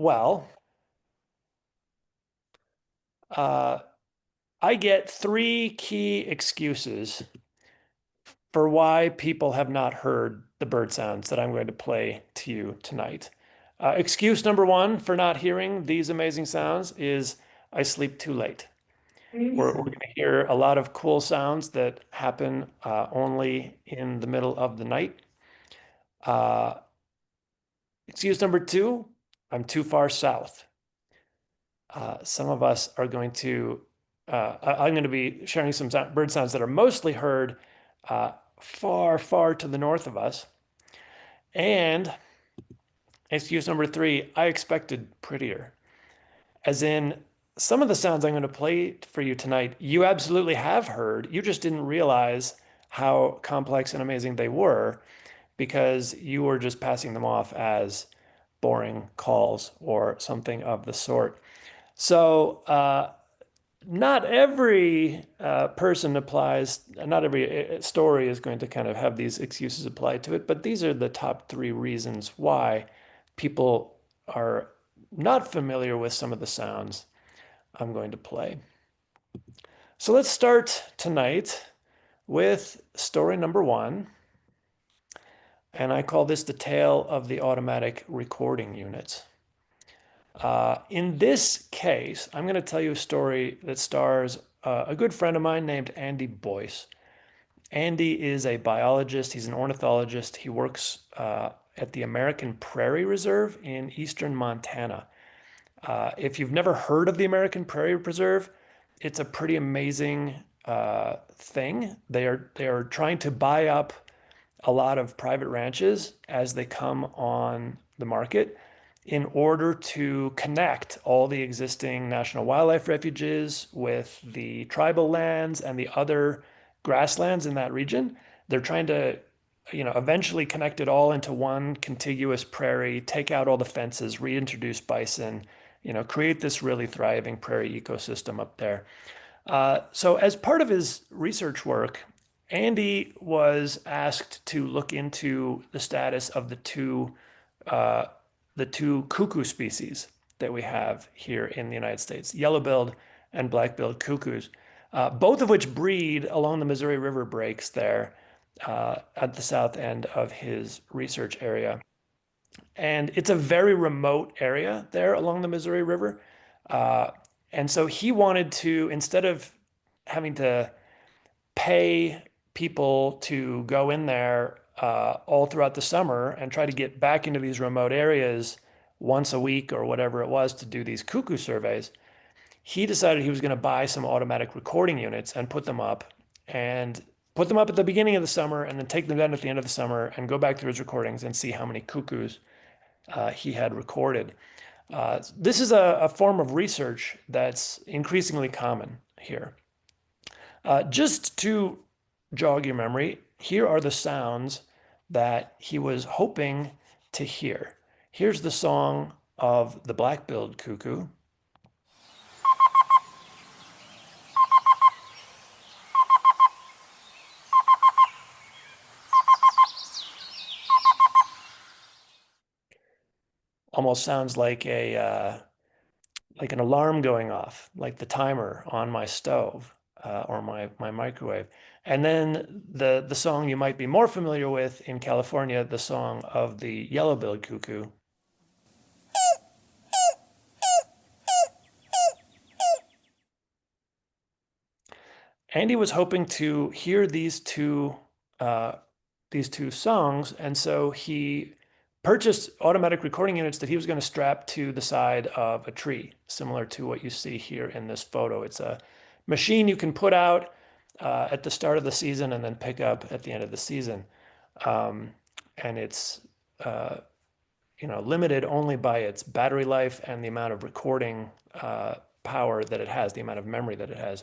Well, uh, I get three key excuses for why people have not heard the bird sounds that I'm going to play to you tonight. Excuse number one for not hearing these amazing sounds is I sleep too late. We're going to hear a lot of cool sounds that happen only in the middle of the night. Uh, Excuse number two, I'm too far south. Some of us are going to, I'm going to be sharing some bird sounds that are mostly heard far, far to the north of us. And excuse number three, I expected prettier. As in, some of the sounds I'm going to play for you tonight, you absolutely have heard. You just didn't realize how complex and amazing they were because you were just passing them off as boring calls or something of the sort. So, not every person applies, not every story is going to kind of have these excuses applied to it, but these are the top three reasons why people are not familiar with some of the sounds I'm going to play. So let's start tonight with story number one, and I call this the tale of the automatic recording units. In this case, I'm going to tell you a story that stars a good friend of mine named Andy Boyce. Andy is a biologist. He's an ornithologist. He works at the American Prairie Reserve in eastern Montana. If you've never heard of the American Prairie Preserve, it's a pretty amazing thing. They are trying to buy up a lot of private ranches as they come on the market in order to connect all the existing national wildlife refuges with the tribal lands and the other grasslands in that region. They're trying to, eventually connect it all into one contiguous prairie, take out all the fences, reintroduce bison, create this really thriving prairie ecosystem up there. So as part of his research work, Andy was asked to look into the status of uh, the two cuckoo species that we have here in the United States, yellow-billed and black-billed cuckoos, both of which breed along the Missouri River breaks there at the south end of his research area. And it's a very remote area there along the Missouri River. Uh, and so he wanted to, instead of having to pay people to go in there all throughout the summer and try to get back into these remote areas once a week or whatever it was to do these cuckoo surveys, he decided he was going to buy some automatic recording units and put them up at the beginning of the summer and then take them down at the end of the summer and go back through his recordings and see how many cuckoos he had recorded. This is a form of research that's increasingly common here. Just to jog your memory, here are the sounds that he was hoping to hear. Here's the song of the black-billed cuckoo. Almost sounds like an alarm going off, like the timer on my stove or my microwave. And then the song you might be more familiar with in California, the song of the yellow-billed cuckoo. Andy was hoping to hear uh, these two songs, and so he purchased automatic recording units that he was going to strap to the side of a tree, similar to what you see here in this photo. It's a machine you can put out at the start of the season and then pick up at the end of the season. Um, and it's limited only by its battery life and the amount of recording power that it has, the amount of memory that it has.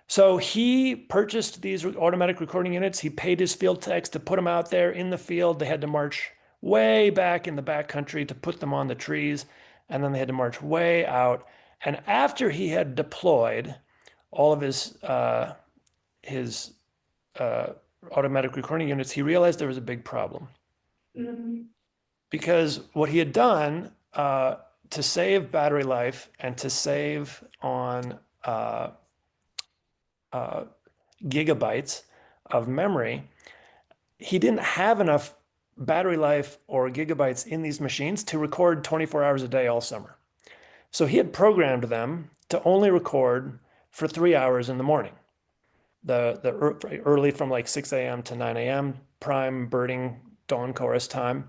So he purchased these automatic recording units. He paid his field techs to put them out there in the field. They had to march way back in the back country to put them on the trees, and then they had to march way out. And after he had deployed all of his uh, automatic recording units, he realized there was a big problem. Because what he had done to save battery life and to save on uh, uh, gigabytes of memory, he didn't have enough battery life or gigabytes in these machines to record 24 hours a day all summer. So he had programmed them to only record for 3 hours in the morning, the early from like 6 a.m. to 9 a.m. prime birding dawn chorus time.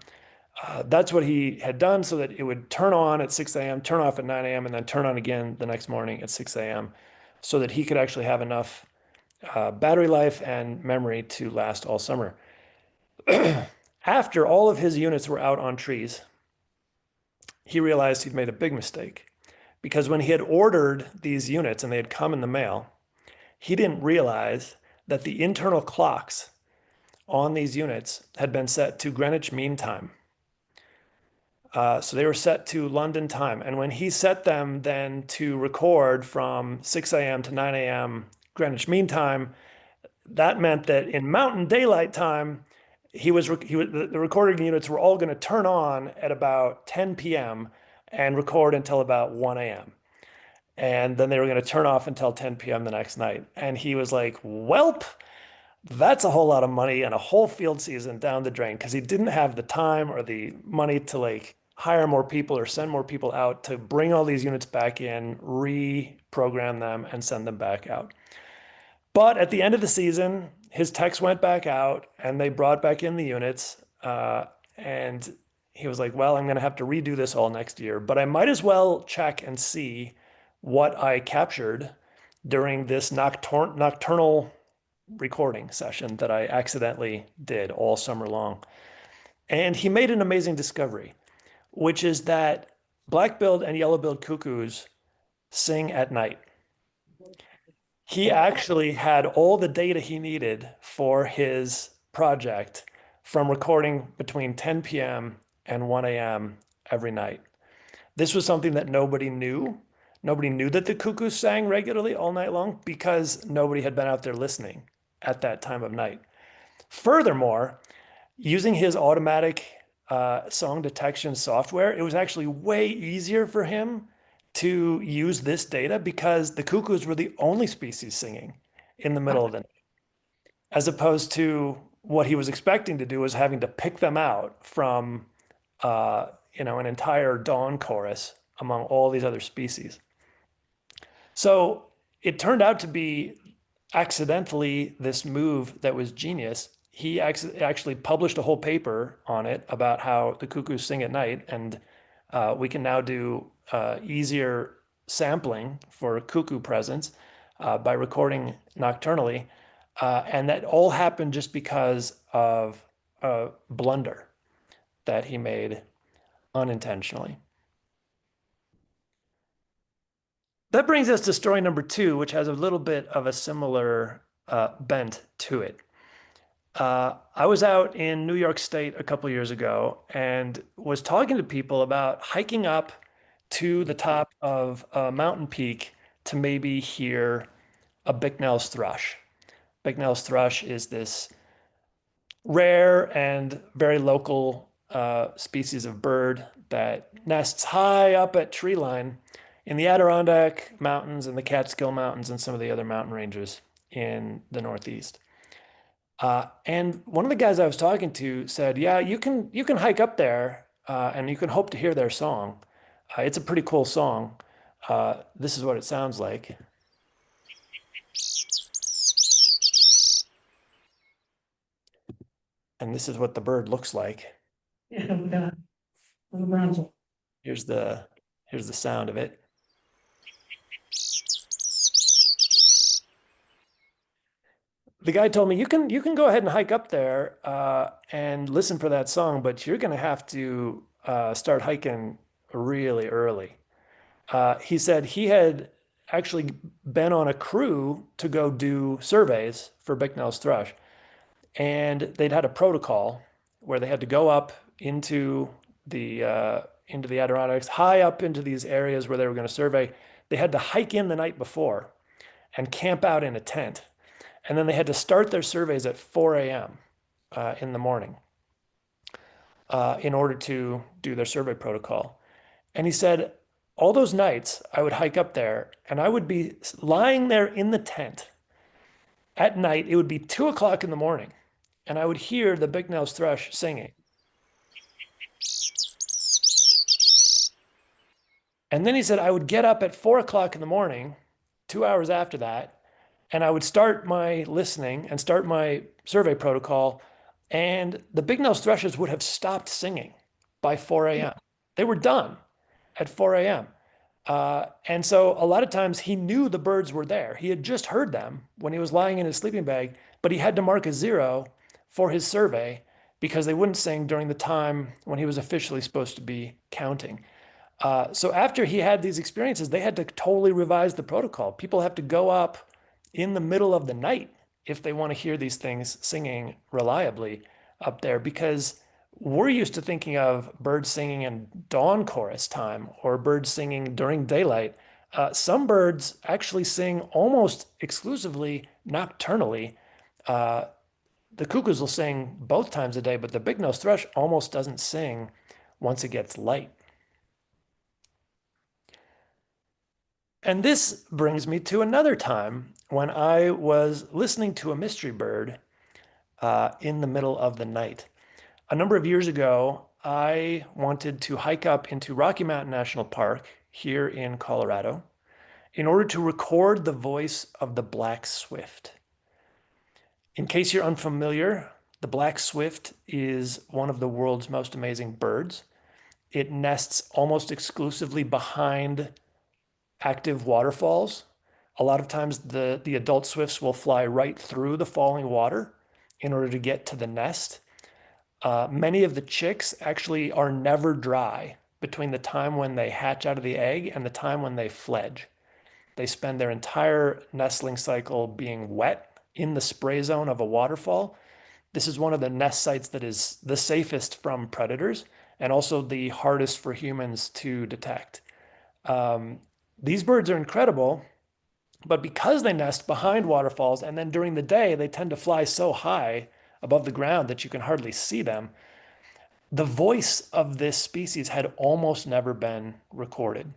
That's what he had done so that it would turn on at 6 a.m., turn off at 9 a.m., and then turn on again the next morning at 6 a.m. so that he could actually have enough battery life and memory to last all summer. After all of his units were out on trees, he realized he'd made a big mistake because when he had ordered these units and they had come in the mail, he didn't realize that the internal clocks on these units had been set to Greenwich Mean Time. So they were set to London time. And when he set them then to record from 6 a.m. to 9 a.m. Greenwich Mean Time, that meant that in Mountain Daylight Time, the recording units were all going to turn on at about 10 p.m. and record until about 1 a.m. And then they were going to turn off until 10 p.m. the next night. And he was like, "Welp, that's a whole lot of money and a whole field season down the drain," because he didn't have the time or the money to like hire more people or send more people out to bring all these units back in, reprogram them, and send them back out. But at the end of the season, his techs went back out and they brought back in the units. And he was like, "Well, I'm going to have to redo this all next year, but I might as well check and see what I captured during this nocturnal recording session that I accidentally did all summer long." And he made an amazing discovery, which is that black-billed and yellow-billed cuckoos sing at night. He actually had all the data he needed for his project from recording between 10 p.m. and 1 a.m. every night. This was something that nobody knew. Nobody knew that the cuckoos sang regularly all night long because nobody had been out there listening at that time of night. Furthermore, using his automatic song detection software, it was actually way easier for him to use this data because the cuckoos were the only species singing in the middle of the night, as opposed to what he was expecting to do was having to pick them out from an entire dawn chorus among all these other species. So it turned out to be accidentally this move that was genius. He actually published a whole paper on it about how the cuckoos sing at night, and we can now do easier sampling for cuckoo presence by recording nocturnally. And that all happened just because of a blunder that he made unintentionally. That brings us to story number 2, which has a little bit of a similar bent to it. I was out in New York State a couple years ago and was talking to people about hiking up to the top of a mountain peak to maybe hear a Bicknell's thrush. Bicknell's thrush is this rare and very local species of bird that nests high up at tree line in the Adirondack Mountains and the Catskill Mountains and some of the other mountain ranges in the Northeast. And one of the guys I was talking to said, "Yeah, you can hike up there and you can hope to hear their song. It's a pretty cool song. This is what it sounds like." And this is what the bird looks like. Yeah, we got little Brownsville. Here's the sound of it. The guy told me you can go ahead and hike up there and listen for that song, but you're going to have to start hiking really early. He said he had actually been on a crew to go do surveys for Bicknell's thrush, and they'd had a protocol where they had to go up into the Adirondacks, high up into these areas where they were going to survey. They had to hike in the night before and camp out in a tent. And then they had to start their surveys at 4 a.m. In the morning in order to do their survey protocol. And he said, all those nights I would hike up there and I would be lying there in the tent at night. It would be 2 o'clock in the morning and I would hear the big-nosed thrush singing. And then he said, I would get up at 4 o'clock in the morning, 2 hours after that, and I would start my listening and start my survey protocol. And the big-nosed thrushes would have stopped singing by 4 a.m. They were done at 4 a.m. And so a lot of times he knew the birds were there. He had just heard them when he was lying in his sleeping bag, but he had to mark a 0 for his survey because they wouldn't sing during the time when he was officially supposed to be counting. So after he had these experiences, they had to totally revise the protocol. People have to go up in the middle of the night if they want to hear these things singing reliably up there because we're used to thinking of birds singing in dawn chorus time or birds singing during daylight. Some birds actually sing almost exclusively nocturnally. Uh, the cuckoos will sing both times a day, but the big-nosed thrush almost doesn't sing once it gets light. And this brings me to another time when I was listening to a mystery bird in the middle of the night. A number of years ago, I wanted to hike up into Rocky Mountain National Park here in Colorado in order to record the voice of the black swift. In case you're unfamiliar, the black swift is one of the world's most amazing birds. It nests almost exclusively behind active waterfalls. A lot of times the adult swifts will fly right through the falling water in order to get to the nest. Many of the chicks actually are never dry between the time when they hatch out of the egg and the time when they fledge. They spend their entire nestling cycle being wet in the spray zone of a waterfall. This is one of the nest sites that is the safest from predators and also the hardest for humans to detect. Um, these birds are incredible, but because they nest behind waterfalls and then during the day they tend to fly so high above the ground that you can hardly see them, the voice of this species had almost never been recorded.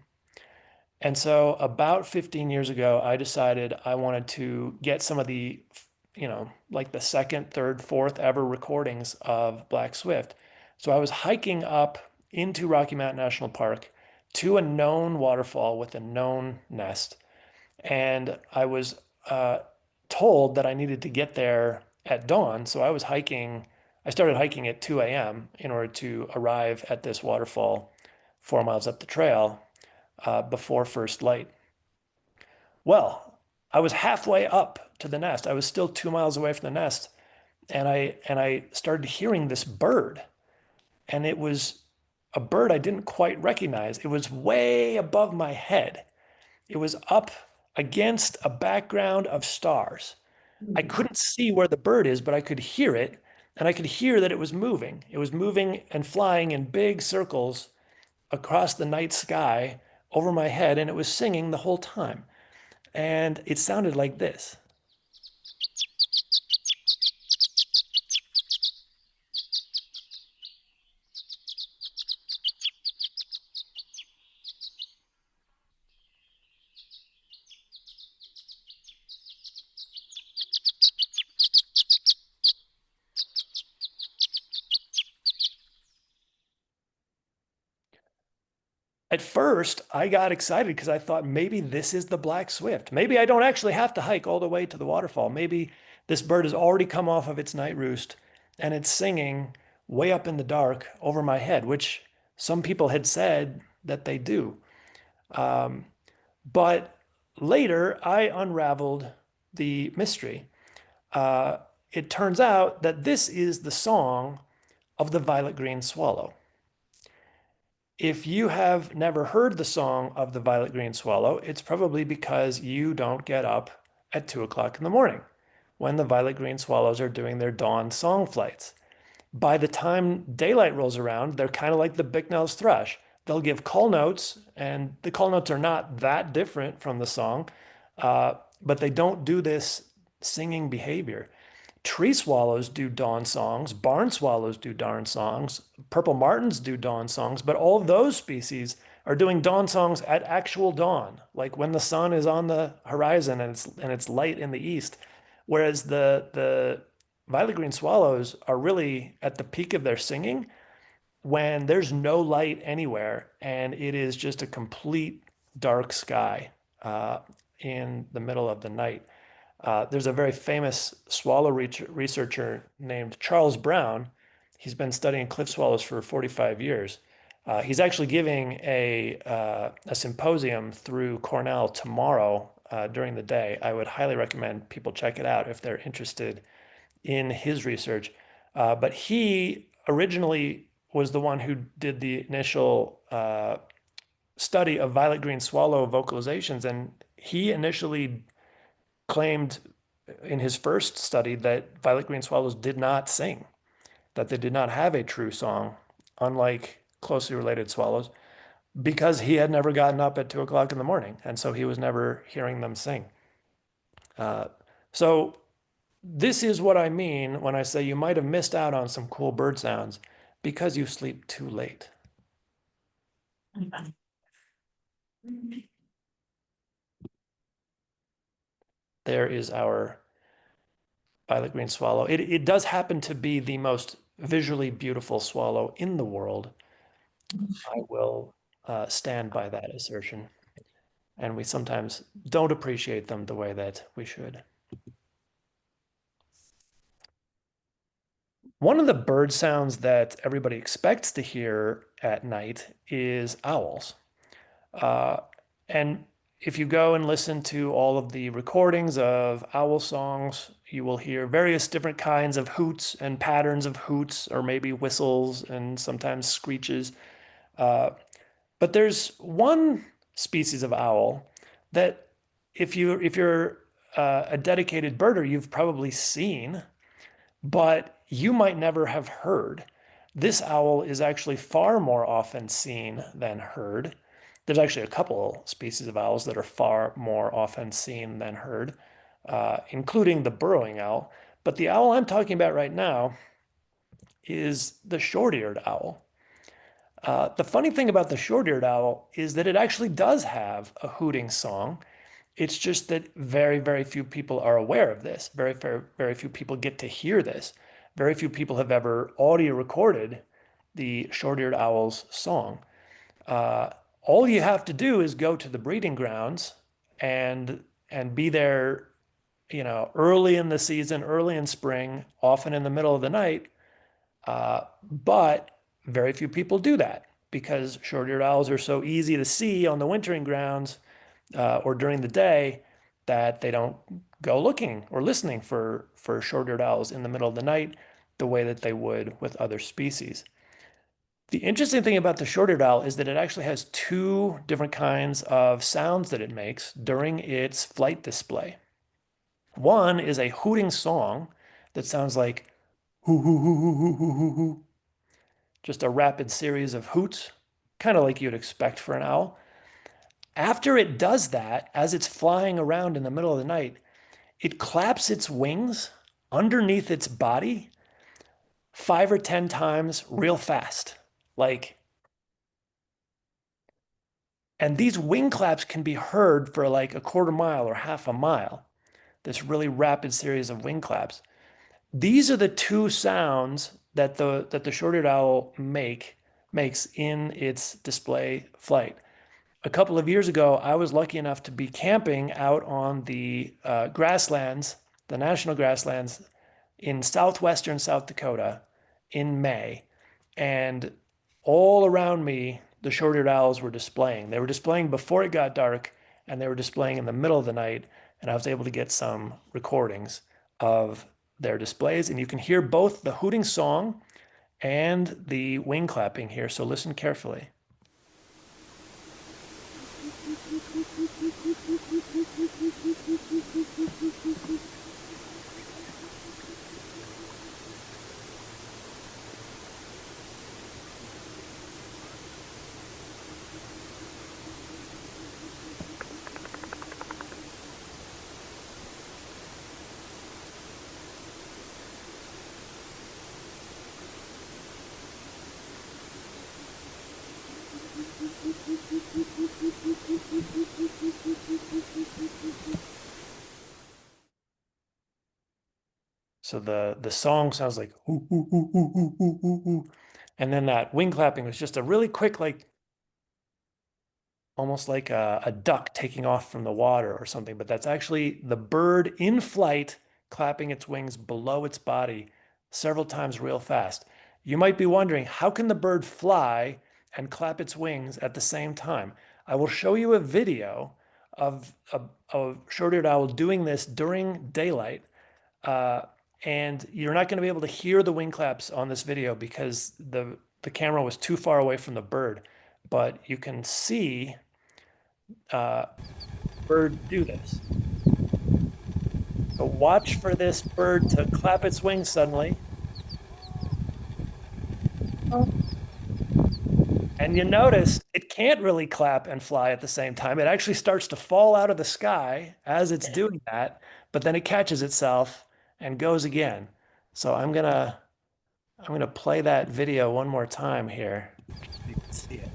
And so about 15 years ago, I decided I wanted to get some of the, like the second, third, fourth ever recordings of Black Swift. So I was hiking up into Rocky Mountain National Park to a known waterfall with a known nest. And I was told that I needed to get there at dawn. So I started hiking at 2 a.m. in order to arrive at this waterfall 4 miles up the trail before first light. Well, I was halfway up to the nest. I was still 2 miles away from the nest, and I started hearing this bird, and it was a bird I didn't quite recognize. It was way above my head. It was up against a background of stars. I couldn't see where the bird is, but I could hear it, and I could hear that it was moving. It was moving and flying in big circles across the night sky over my head, and it was singing the whole time. And it sounded like this. At first, I got excited because I thought maybe this is the black swift. Maybe I don't actually have to hike all the way to the waterfall. Maybe this bird has already come off of its night roost and it's singing way up in the dark over my head, which some people had said that they do. Um, but later, I unraveled the mystery. Uh, it turns out that this is the song of the violet green swallow. If you have never heard the song of the violet green swallow, it's probably because you don't get up at 2 o'clock in the morning when the violet green swallows are doing their dawn song flights. By the time daylight rolls around, they're kind of like the bicknell's thrush. They'll give call notes, and the call notes are not that different from the song, but they don't do this singing behavior. Tree swallows do dawn songs, barn swallows do dawn songs, purple martins do dawn songs, but all of those species are doing dawn songs at actual dawn, like when the sun is on the horizon and it's light in the east. Whereas the violet green swallows are really at the peak of their singing when there's no light anywhere and it is just a complete dark sky uh, in the middle of the night. There's a very famous swallow researcher named Charles Brown. He's been studying cliff swallows for 45 years. He's actually giving a symposium through Cornell tomorrow during the day. I would highly recommend people check it out if they're interested in his research. But he originally was the one who did the initial study of violet green swallow vocalizations, and he initially claimed in his first study that violet green swallows did not sing, that they did not have a true song, unlike closely related swallows, because he had never gotten up at 2 o'clock in the morning. And so he was never hearing them sing. Uh, so this is what I mean when I say you might have missed out on some cool bird sounds because you sleep too late. There is our violet green swallow. It does happen to be the most visually beautiful swallow in the world. I will stand by that assertion. And we sometimes don't appreciate them the way that we should. One of the bird sounds that everybody expects to hear at night is owls. Uh, and if you go and listen to all of the recordings of owl songs, you will hear various different kinds of hoots and patterns of hoots, or maybe whistles and sometimes screeches. Uh, but there's one species of owl that if you're a dedicated birder, you've probably seen, but you might never have heard. This owl is actually far more often seen than heard. There's actually a couple species of owls that are far more often seen than heard, including the burrowing owl. But the owl I'm talking about right now is the short-eared owl. The funny thing about the short-eared owl is that it actually does have a hooting song. It's just that very, very few people are aware of this. Very few people get to hear this. Very few people have ever audio recorded the short-eared owl's song. Uh, all you have to do is go to the breeding grounds and be there, early in the season, early in spring, often in the middle of the night. But very few people do that because short-eared owls are so easy to see on the wintering grounds or during the day that they don't go looking or listening for short-eared owls in the middle of the night the way that they would with other species. The interesting thing about the short-eared owl is that it actually has two different kinds of sounds that it makes during its flight display. One is a hooting song that sounds like hoo hoo hoo hoo hoo hoo hoo hoo, just a rapid series of hoots, kind of like you'd expect for an owl. After it does that, as it's flying around in the middle of the night, it claps its wings underneath its body 5 or 10 times real fast. Like, and these wing claps can be heard for like a quarter mile or half a mile. This really rapid series of wing claps. These are the two sounds that the short-eared owl makes in its display flight. A couple of years ago, I was lucky enough to be camping out on the grasslands, the national grasslands in southwestern South Dakota in May. And all around me, the short-eared owls were displaying. They were displaying before it got dark, and they were displaying in the middle of the night. And I was able to get some recordings of their displays. And you can hear both the hooting song and the wing clapping here. So listen carefully. So the song sounds like ooh, ooh, ooh, ooh, ooh, ooh, ooh, ooh. And then that wing clapping was just a really quick, like almost like a duck taking off from the water or something, but that's actually the bird in flight clapping its wings below its body several times real fast. You might be wondering, how can the bird fly and clap its wings at the same time? I will show you a video of a short-eared owl doing this during daylight. Uh, and you're not going to be able to hear the wing claps on this video because the camera was too far away from the bird, but you can see uh, bird do this. So watch for this bird to clap its wings suddenly. And you notice it can't really clap and fly at the same time. It actually starts to fall out of the sky as it's doing that, but then it catches itself and goes again. So I'm gonna play that video one more time here so you can see it.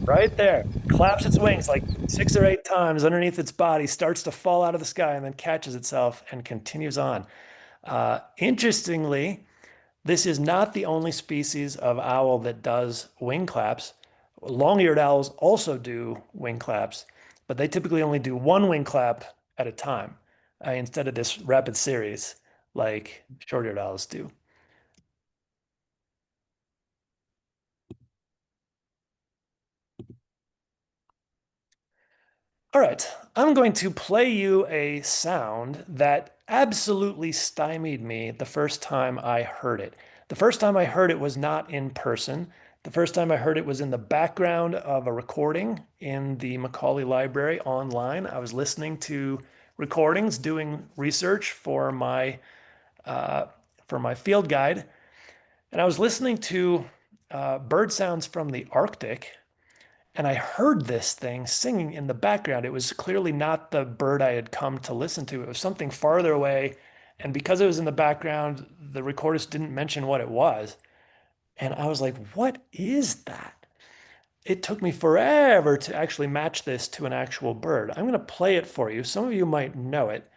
Right there. Claps its wings like 6 or 8 times underneath its body, starts to fall out of the sky, and then catches itself and continues on. Interestingly, this is not the only species of owl that does wing claps. Long-eared owls also do wing claps, but they typically only do one wing clap at a time, instead of this rapid series like short-eared owls do. All right, I'm going to play you a sound that absolutely stymied me the first time I heard it. The first time I heard it was not in person. The first time I heard it was in the background of a recording in the Macaulay Library online. I was listening to recordings, doing research uh, for my field guide, and I was listening to bird sounds from the Arctic, and I heard this thing singing in the background. It was clearly not the bird I had come to listen to. It was something farther away. And because it was in the background, the recordist didn't mention what it was. And I was like, what is that? It took me forever to actually match this to an actual bird. I'm going to play it for you. Some of you might know it.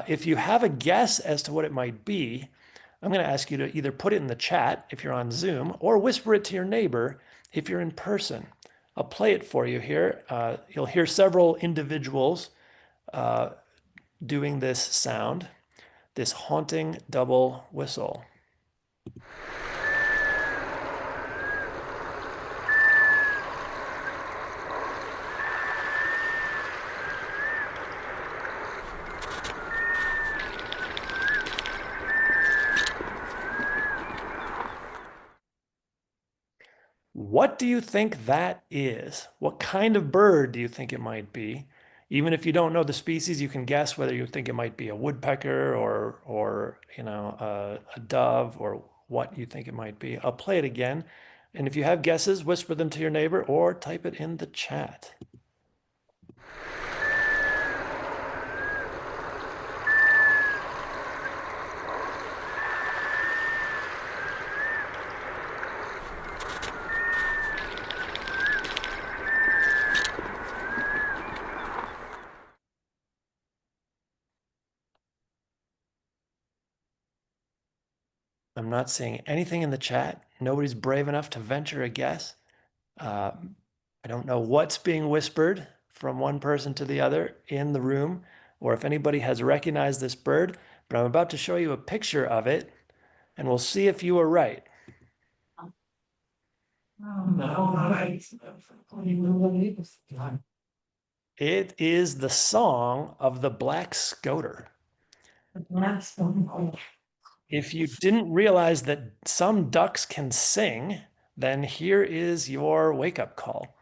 If you have a guess as to what it might be, I'm going to ask you to either put it in the chat if you're on Zoom or whisper it to your neighbor if you're in person. I'll play it for you here. You'll hear several individuals uh, doing this sound, this haunting double whistle. What do you think that is? What kind of bird do you think it might be? Even if you don't know the species, you can guess whether you think it might be a woodpecker or a dove or what you think it might be. I'll play it again. And if you have guesses, whisper them to your neighbor or type it in the chat. I'm not seeing anything in the chat. Nobody's brave enough to venture a guess. Uh, I don't know what's being whispered from one person to the other in the room, or if anybody has recognized this bird, but I'm about to show you a picture of it, and we'll see if you were right. It is the song of the black scoter. If you didn't realize that some ducks can sing, then here is your wake-up call.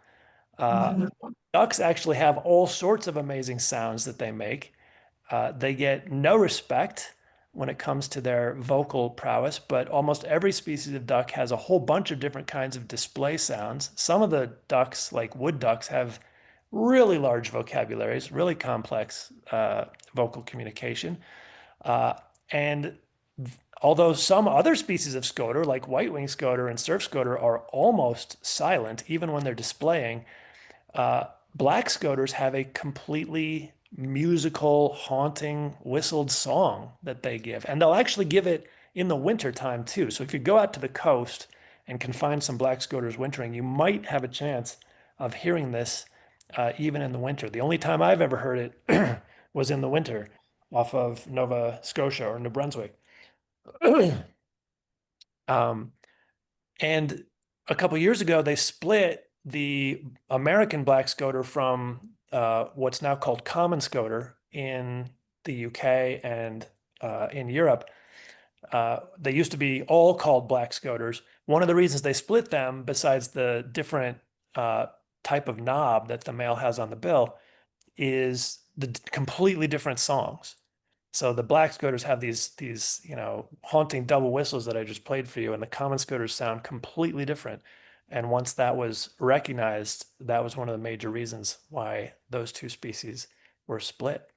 Uh, Ducks actually have all sorts of amazing sounds that they make. They get no respect when it comes to their vocal prowess, but almost every species of duck has a whole bunch of different kinds of display sounds. Some of the ducks, like wood ducks, have really large vocabularies, really complex vocal communication. Uh, and although some other species of scoter, like white-winged scoter and surf scoter, are almost silent, even when they're displaying, Black scoters have a completely musical, haunting, whistled song that they give. And they'll actually give it in the winter time too. So if you go out to the coast and can find some black scoters wintering, you might have a chance of hearing this even in the winter. The only time I've ever heard it was in the winter off of Nova Scotia or New Brunswick. Um, and a couple years ago, they split the American black scoter from what's now called common scoter in the UK and in Europe. They used to be all called black scoters. One of the reasons they split them, besides the different uh, type of knob that the male has on the bill, is the completely different songs. So the black scoters have these haunting double whistles that I just played for you, and the common scoters sound completely different. And once that was recognized, that was one of the major reasons why those two species were split.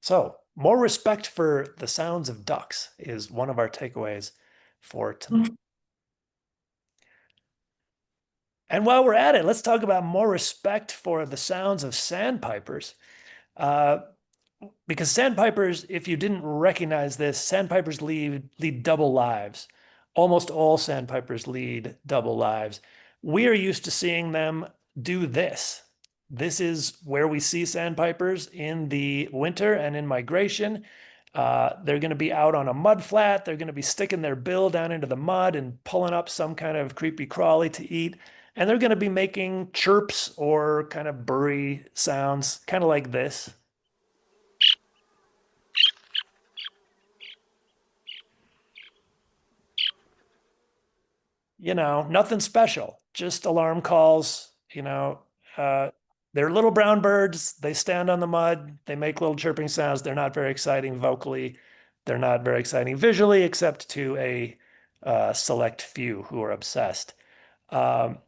So more respect for the sounds of ducks is one of our takeaways for tonight. And while we're at it, let's talk about more respect for the sounds of sandpipers. Uh, because sandpipers, if you didn't recognize this, sandpipers lead double lives. Almost all sandpipers lead double lives. We are used to seeing them do this. This is where we see sandpipers in the winter and in migration. They're going to be out on a mud flat. They're going to be sticking their bill down into the mud and pulling up some kind of creepy crawly to eat. And they're going to be making chirps or kind of burry sounds, kind of like this. Nothing special, just alarm calls. Uh, they're little brown birds. They stand on the mud. They make little chirping sounds. They're not very exciting vocally. They're not very exciting visually, except to a select few who are obsessed. Um,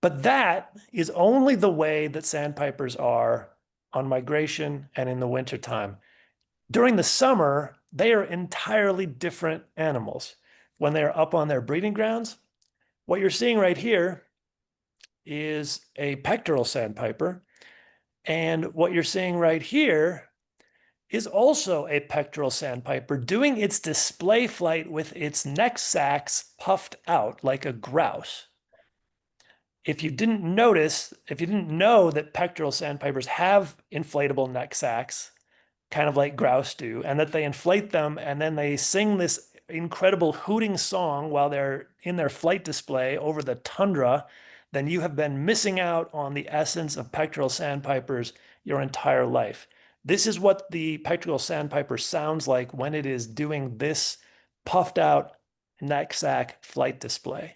but that is only the way that sandpipers are on migration and in the wintertime. During the summer, they are entirely different animals. When they're up on their breeding grounds, what you're seeing right here is a pectoral sandpiper. And what you're seeing right here is also a pectoral sandpiper doing its display flight with its neck sacs puffed out like a grouse. If you didn't notice, if you didn't know that pectoral sandpipers have inflatable neck sacs, kind of like grouse do, and that they inflate them and then they sing this incredible hooting song while they're in their flight display over the tundra, then you have been missing out on the essence of pectoral sandpipers your entire life. This is what the pectoral sandpiper sounds like when it is doing this puffed out neck sac flight display.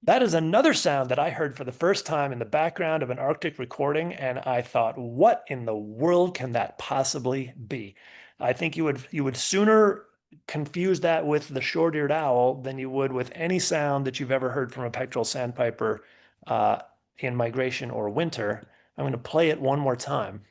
That is another sound that I heard for the first time in the background of an Arctic recording, and I thought, what in the world can that possibly be? I think you would sooner confuse that with the short-eared owl than you would with any sound that you've ever heard from a pectoral sandpiper in migration or winter. I'm going to play it one more time.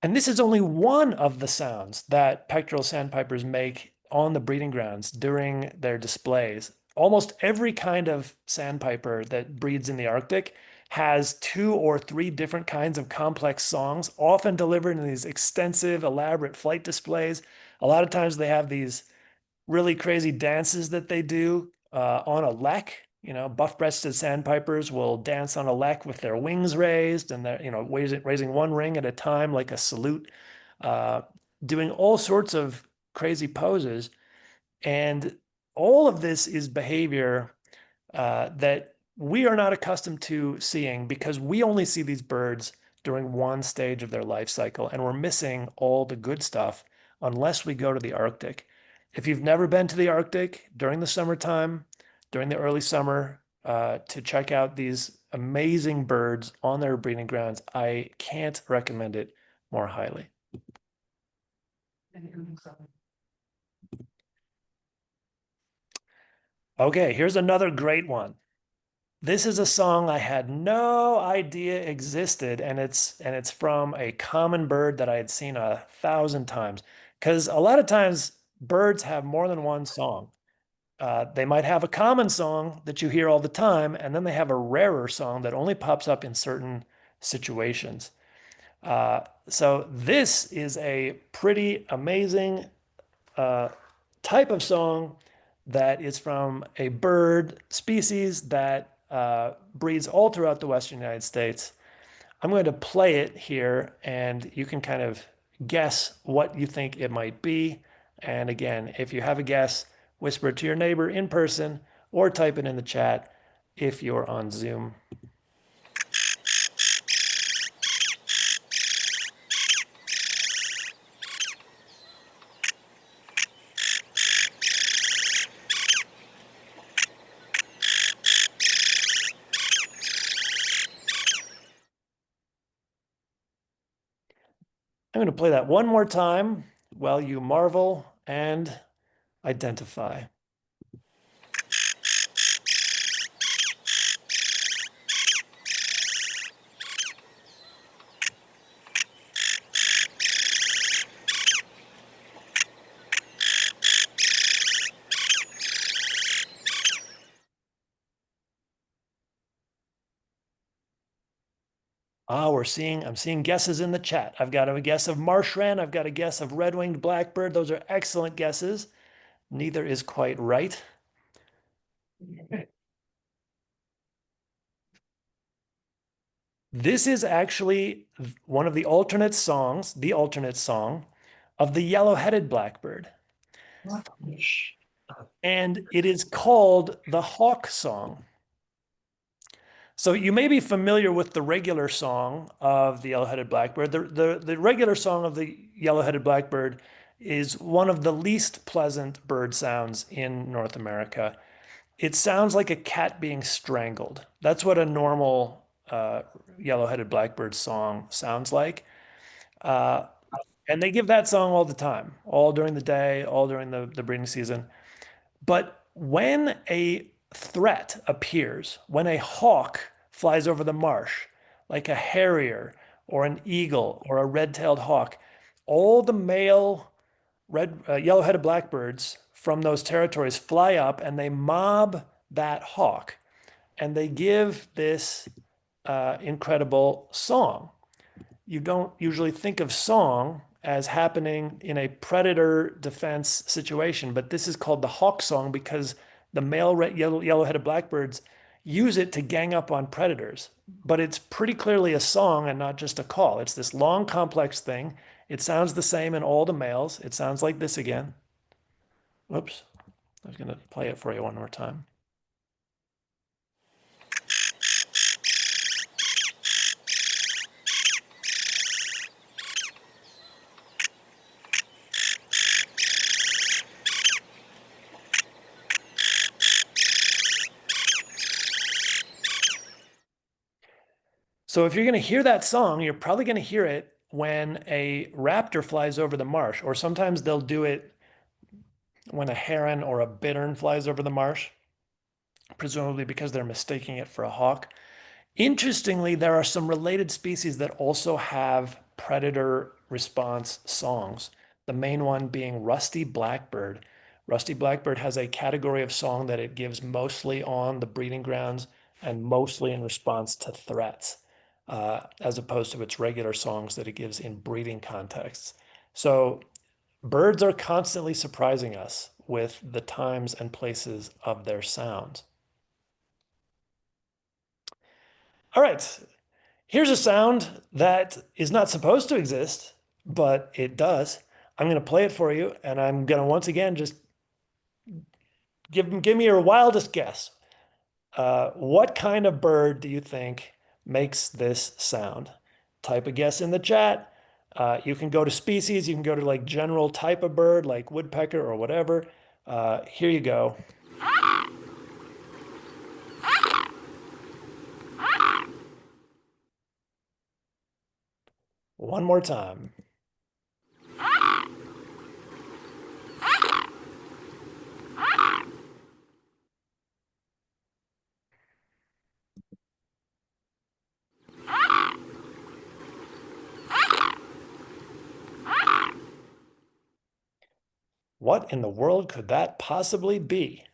And this is only one of the sounds that pectoral sandpipers make on the breeding grounds during their displays. Almost every kind of sandpiper that breeds in the Arctic has two or three different kinds of complex songs, often delivered in these extensive, elaborate flight displays. A lot of times they have these really crazy dances that they do on a lek. Buff-breasted sandpipers will dance on a lek with their wings raised and they're, raising one ring at a time like a salute, uh, doing all sorts of crazy poses. And all of this is behavior that we are not accustomed to seeing because we only see these birds during one stage of their life cycle, and we're missing all the good stuff unless we go to the Arctic. If you've never been to the Arctic during the summertime, during the early summer, to check out these amazing birds on their breeding grounds, I can't recommend it more highly. Okay, here's another great one. This is a song I had no idea existed, and it's from a common bird that I had seen 1,000 times. Because a lot of times birds have more than one song. They might have a common song that you hear all the time, and then they have a rarer song that only pops up in certain situations. So this is a pretty amazing uh, type of song that is from a bird species that breeds all throughout the Western United States. I'm going to play it here, and you can kind of guess what you think it might be. And again, if you have a guess, whisper it to your neighbor in person or type it in the chat if you're on Zoom. I'm going to play that one more time while you marvel and identify. I'm seeing guesses in the chat. I've got a guess of marsh wren. I've got a guess of red-winged blackbird. Those are excellent guesses. Neither is quite right. This is actually one of the alternate songs, the alternate song of the yellow-headed blackbird. Rockies. And it is called the hawk song. So you may be familiar with the regular song of the yellow-headed blackbird. The regular song of the yellow-headed blackbird is one of the least pleasant bird sounds in North America. It sounds like a cat being strangled. That's what a normal yellow-headed blackbird song sounds like. Uh, and they give that song all the time, all during the day, all during the breeding season. But when a threat appears, when a hawk flies over the marsh, like a harrier or an eagle or a red-tailed hawk, all the male yellow-headed blackbirds from those territories fly up and they mob that hawk and they give this incredible song. You don't usually think of song as happening in a predator defense situation, but this is called the hawk song because the male yellow-headed blackbirds use it to gang up on predators. But it's pretty clearly a song and not just a call. It's this long, complex thing. It sounds the same in all the males. It sounds like this again. Whoops. I was going to play it for you one more time. So if you're going to hear that song, you're probably going to hear it when a raptor flies over the marsh, or sometimes they'll do it when a heron or a bittern flies over the marsh, presumably because they're mistaking it for a hawk. Interestingly, there are some related species that also have predator response songs. The main one being rusty blackbird. Rusty blackbird has a category of song that it gives mostly on the breeding grounds and mostly in response to threats, as opposed to its regular songs that it gives in breeding contexts. So birds are constantly surprising us with the times and places of their sounds. All right, here's a sound that is not supposed to exist, but it does. I'm going to play it for you, and I'm going to once again just give me your wildest guess. What kind of bird do you think makes this sound? Type a guess in the chat. You can go to species, you can go to like general type of bird, like woodpecker or whatever. Here you go. One more time. What in the world could that possibly be?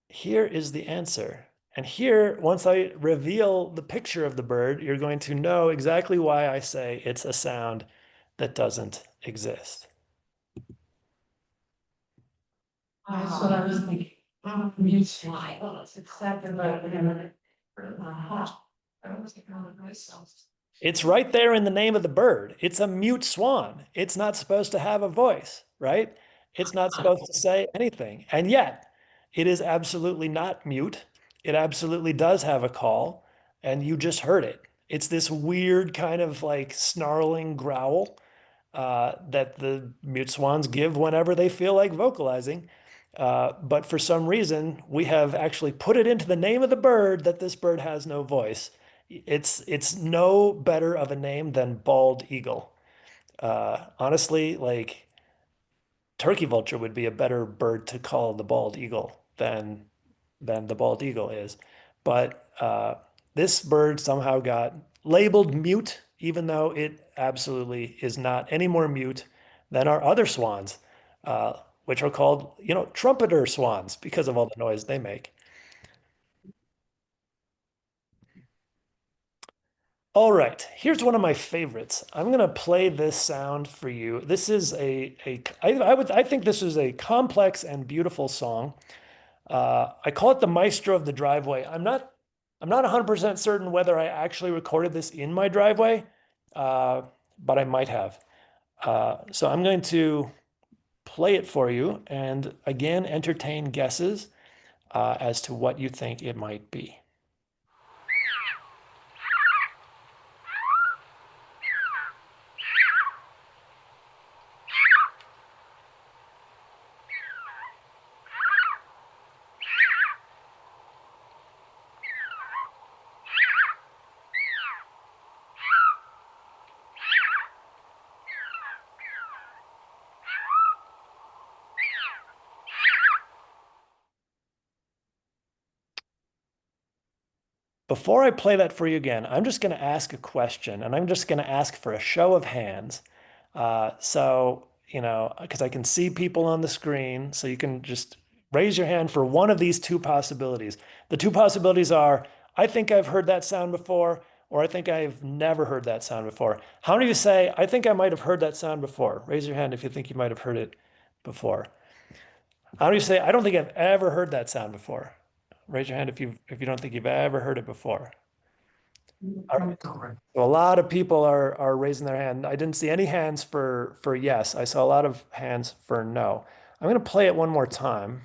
Here is the answer. And here, once I reveal the picture of the bird, you're going to know exactly why I say it's a sound that doesn't exist. That's what I was thinking. Mute fly. Oh, it's exactly right. I was thinking of myself. It's right there in the name of the bird. It's a mute swan. It's not supposed to have a voice, right? It's not supposed to say anything. And yet, it is absolutely not mute. It absolutely does have a call, and you just heard it. It's this weird kind of like snarling growl that the mute swans give whenever they feel like vocalizing. But for some reason, we have actually put it into the name of the bird that this bird has no voice. It's no better of a name than bald eagle. Honestly, like turkey vulture would be a better bird to call the bald eagle than the bald eagle is. But this bird somehow got labeled mute, even though it absolutely is not any more mute than our other swans, which are called, trumpeter swans because of all the noise they make. All right, here's one of my favorites. I'm gonna play this sound for you. This is I think this is a complex and beautiful song. I call it the maestro of the driveway. I'm not 100% certain whether I actually recorded this in my driveway, uh, but I might have. So I'm going to play it for you and again entertain guesses as to what you think it might be. Before I play that for you again, I'm just going to ask a question and I'm just going to ask for a show of hands. Because I can see people on the screen, so you can just raise your hand for one of these two possibilities. The two possibilities are, I think I've heard that sound before, or I think I've never heard that sound before. How many of you say, I think I might have heard that sound before? Raise your hand if you think you might have heard it before. How many of you say, I don't think I've ever heard that sound before? Raise your hand if you don't think you've ever heard it before. All right. So a lot of people are raising their hand. I didn't see any hands for yes. I saw a lot of hands for no. I'm going to play it one more time.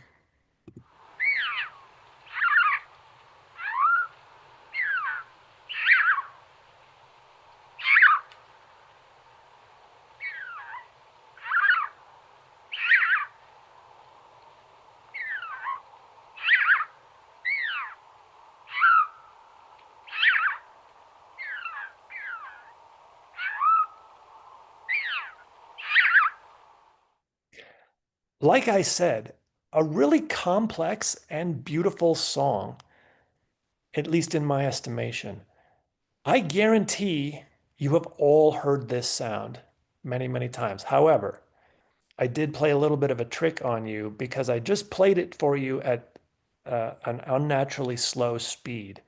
Like I said, a really complex and beautiful song, at least in my estimation. I guarantee you have all heard this sound many, many times. However, I did play a little bit of a trick on you because I just played it for you at an unnaturally slow speed.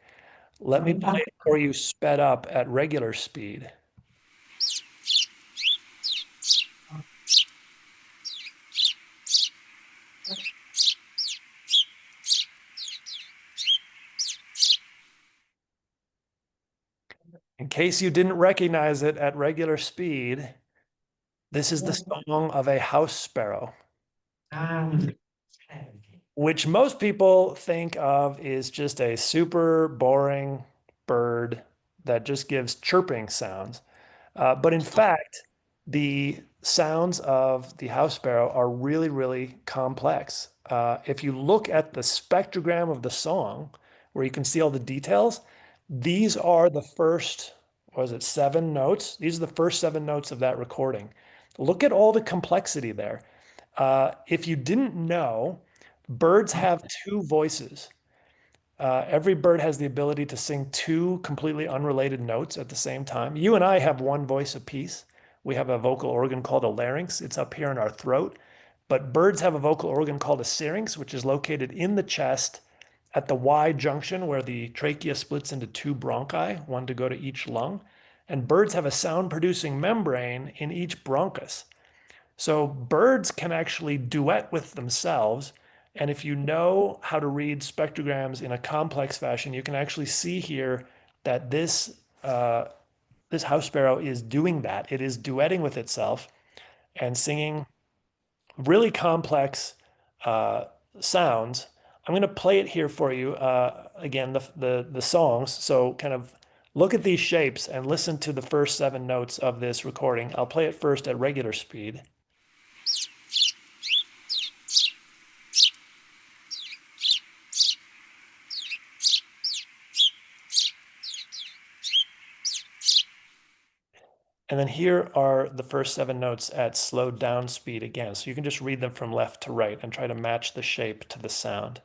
Let me play it for you sped up at regular speed. In case you didn't recognize it at regular speed, this is the song of a house sparrow, which most people think of is just a super boring bird that just gives chirping sounds. But in fact, the sounds of the house sparrow are really, really complex. If you look at the spectrogram of the song, where you can see all the details, these are the first, what was it, 7 notes? These are the first 7 notes of that recording. Look at all the complexity there. If you didn't know, Birds have two voices. Every bird has the ability to sing two completely unrelated notes at the same time. You and I have one voice apiece. We have a vocal organ called a larynx. It's up here in our throat. But birds have a vocal organ called a syrinx, which is located in the chest at the Y junction where the trachea splits into two bronchi, one to go to each lung. And birds have a sound producing membrane in each bronchus. So birds can actually duet with themselves. And if you know how to read spectrograms in a complex fashion, you can actually see here that this house sparrow is doing that. It is duetting with itself and singing really complex uh, sounds. I'm going to play it here for you. Again, the songs. So kind of look at these shapes and listen to the first seven notes of this recording. I'll play it first at regular speed. And then here are the first seven notes at slowed down speed again. So you can just read them from left to right and try to match the shape to the sound.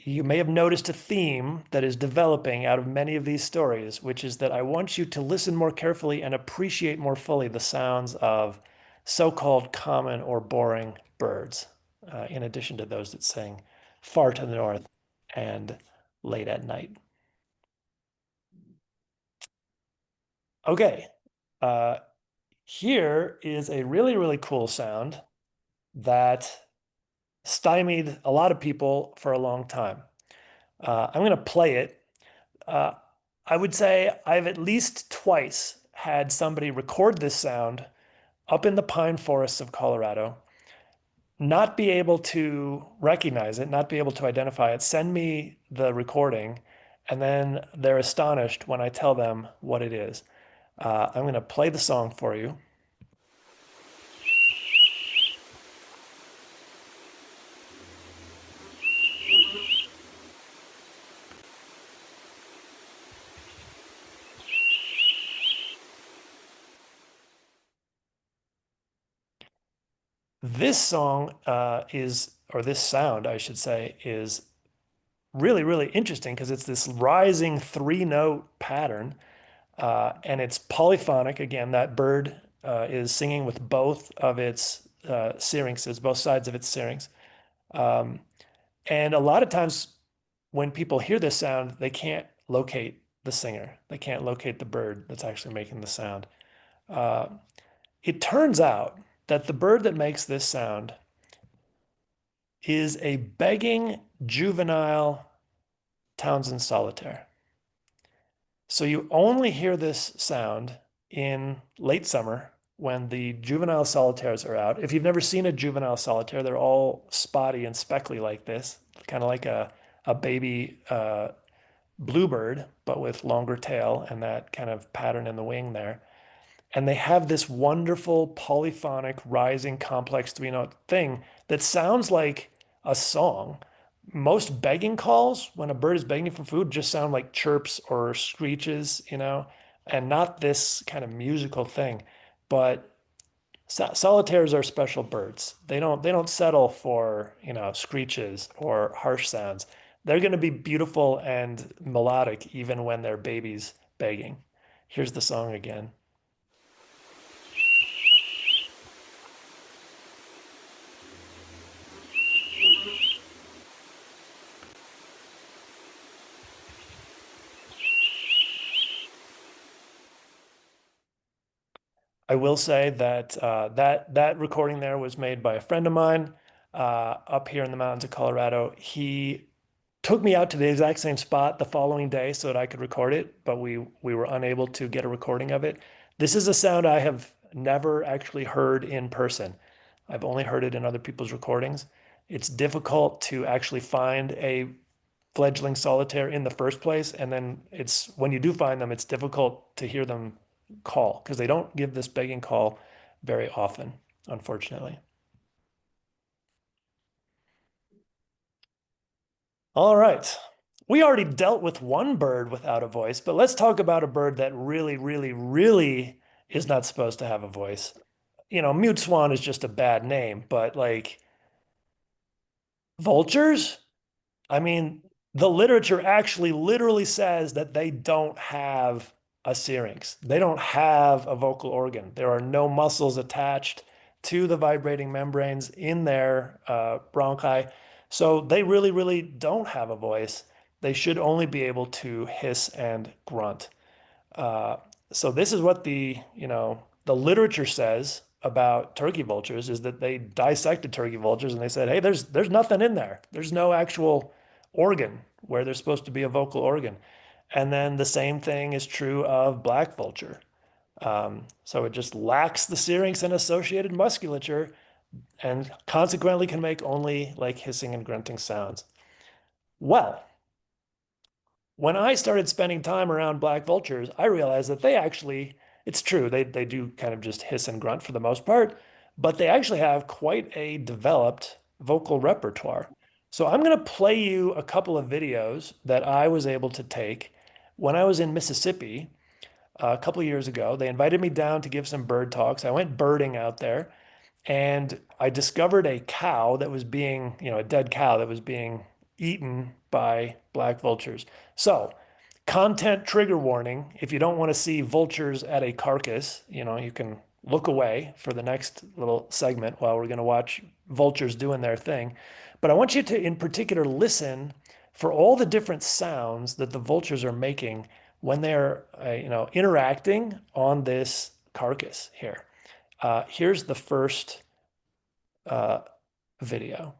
You may have noticed a theme that is developing out of many of these stories, which is that I want you to listen more carefully and appreciate more fully the sounds of so-called common or boring birds, in addition to those that sing far to the north and late at night. Okay, uh, here is a really, really cool sound that stymied a lot of people for a long time. I'm going to play it. Uh, I would say I've at least twice had somebody record this sound up in the pine forests of Colorado, not be able to recognize it, not be able to identify it, send me the recording, and then they're astonished when I tell them what it is. I'm going to play the song for you. This song or this sound, I should say, is really, really interesting because it's this rising three-note pattern, and it's polyphonic. Again, that bird is singing with both of its syrinxes, both sides of its syrinx. Um, and a lot of times when people hear this sound, they can't locate the singer. They can't locate the bird that's actually making the sound. Uh, it turns out that the bird that makes this sound is a begging juvenile Townsend solitaire. So you only hear this sound in late summer when the juvenile solitaires are out. If you've never seen a juvenile solitaire, they're all spotty and speckly like this, kind of like a baby bluebird, but with longer tail and that kind of pattern in the wing there. And they have this wonderful polyphonic, rising, complex three-note thing that sounds like a song. Most begging calls, when a bird is begging for food, just sound like chirps or screeches, and not this kind of musical thing. But solitaires are special birds. They don't settle for, screeches or harsh sounds. They're going to be beautiful and melodic even when they're babies begging. Here's the song again. I will say that that recording there was made by a friend of mine up here in the mountains of Colorado. He took me out to the exact same spot the following day so that I could record it, but we were unable to get a recording of it. This is a sound I have never actually heard in person. I've only heard it in other people's recordings. It's difficult to actually find a fledgling solitaire in the first place, and then it's when you do find them, it's difficult to hear them call because they don't give this begging call very often, unfortunately. All right. We already dealt with one bird without a voice, but let's talk about a bird that really, really, really is not supposed to have a voice. Mute swan is just a bad name, but like vultures? I mean, the literature actually literally says that they don't have a syrinx. They don't have a vocal organ. There are no muscles attached to the vibrating membranes in their bronchi. So they really, really don't have a voice. They should only be able to hiss and grunt. Uh, so this is what the literature says about turkey vultures is that they dissected turkey vultures and they said, hey, there's nothing in there. There's no actual organ where there's supposed to be a vocal organ. And then the same thing is true of black vulture. So it just lacks the syrinx and associated musculature and consequently can make only like hissing and grunting sounds. Well, when I started spending time around black vultures, I realized that it's true, they do kind of just hiss and grunt for the most part, but they actually have quite a developed vocal repertoire. So I'm going to play you a couple of videos that I was able to take when I was in Mississippi a couple of years ago. They invited me down to give some bird talks. I went birding out there and I discovered a cow that was a dead cow that was being eaten by black vultures. So, content trigger warning. If you don't want to see vultures at a carcass, you can look away for the next little segment while we're going to watch vultures doing their thing. But I want you to, in particular, listen for all the different sounds that the vultures are making when they're, interacting on this carcass here. Here's the first uh, video.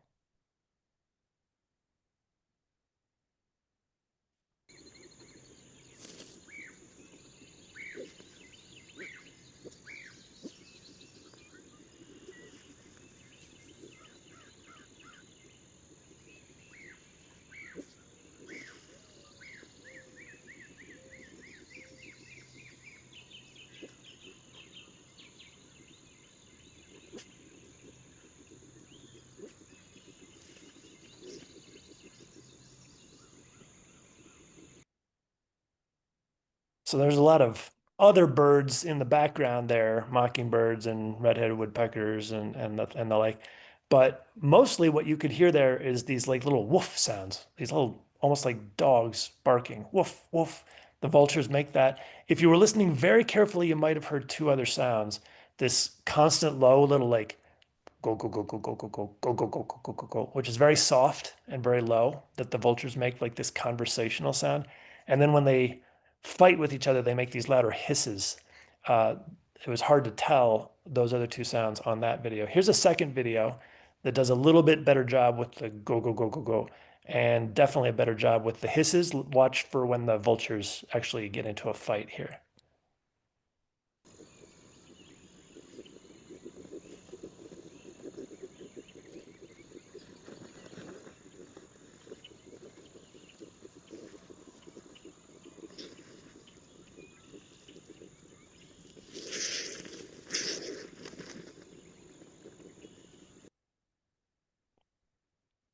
So there's a lot of other birds in the background there, mockingbirds and red-headed woodpeckers and the like. But mostly what you could hear there is these like little woof sounds, these little almost like dogs barking, woof, woof. The vultures make that. If you were listening very carefully, you might have heard two other sounds. This constant low little like go go go go go go go go go go go go go go, which is very soft and very low that the vultures make like this conversational sound. And then when they fight with each other, they make these louder hisses. Uh, it was hard to tell those other two sounds on that video. Here's a second video that does a little bit better job with the go go go go go, and definitely a better job with the hisses. Watch for when the vultures actually get into a fight here.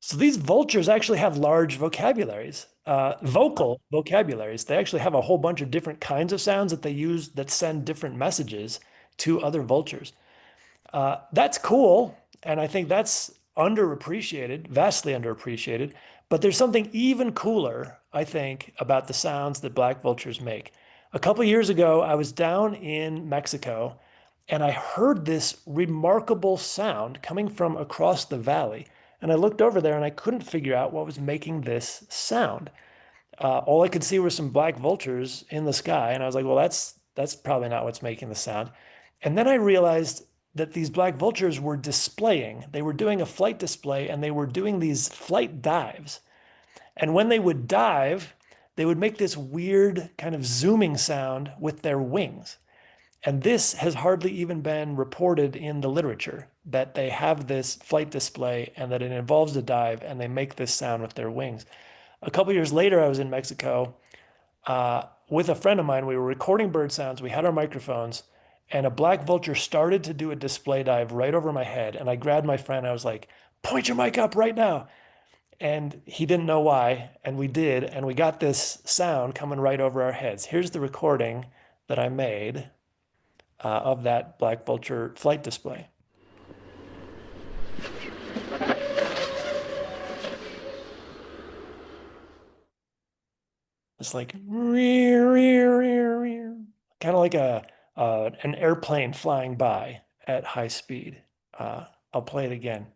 So these vultures actually have large vocabularies, vocal vocabularies. They actually have a whole bunch of different kinds of sounds that they use that send different messages to other vultures. That's cool, and I think that's underappreciated, vastly underappreciated. But there's something even cooler, I think, about the sounds that black vultures make. A couple years ago, I was down in Mexico, and I heard this remarkable sound coming from across the valley. And I looked over there, and I couldn't figure out what was making this sound. All I could see were some black vultures in the sky, and I was like, well, that's probably not what's making the sound. And then I realized that these black vultures were displaying. They were doing a flight display, and they were doing these flight dives. And when they would dive, they would make this weird kind of zooming sound with their wings. And this has hardly even been reported in the literature that they have this flight display and that it involves a dive and they make this sound with their wings. A couple years later, I was in Mexico with a friend of mine. We were recording bird sounds. We had our microphones, and a black vulture started to do a display dive right over my head. And I grabbed my friend. I was like, "Point your mic up right now." And he didn't know why, and we did, and we got this sound coming right over our heads. Here's the recording that I made of that black vulture flight display. It's like kind of like a an airplane flying by at high speed. I'll play it again.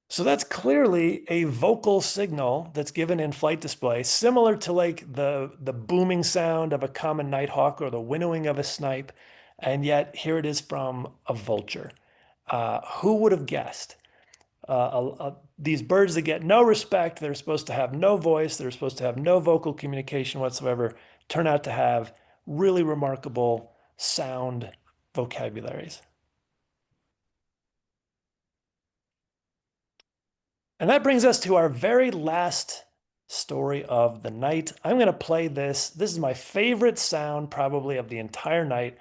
So that's clearly a vocal signal that's given in flight display, similar to like the booming sound of a common nighthawk or the winnowing of a snipe, and yet here it is from a vulture. Who would have guessed? These birds that get no respect, they're supposed to have no voice, they're supposed to have no vocal communication whatsoever, turn out to have really remarkable sound vocabularies. And that brings us to our very last story of the night. I'm going to play this. This is my favorite sound, probably, of the entire night.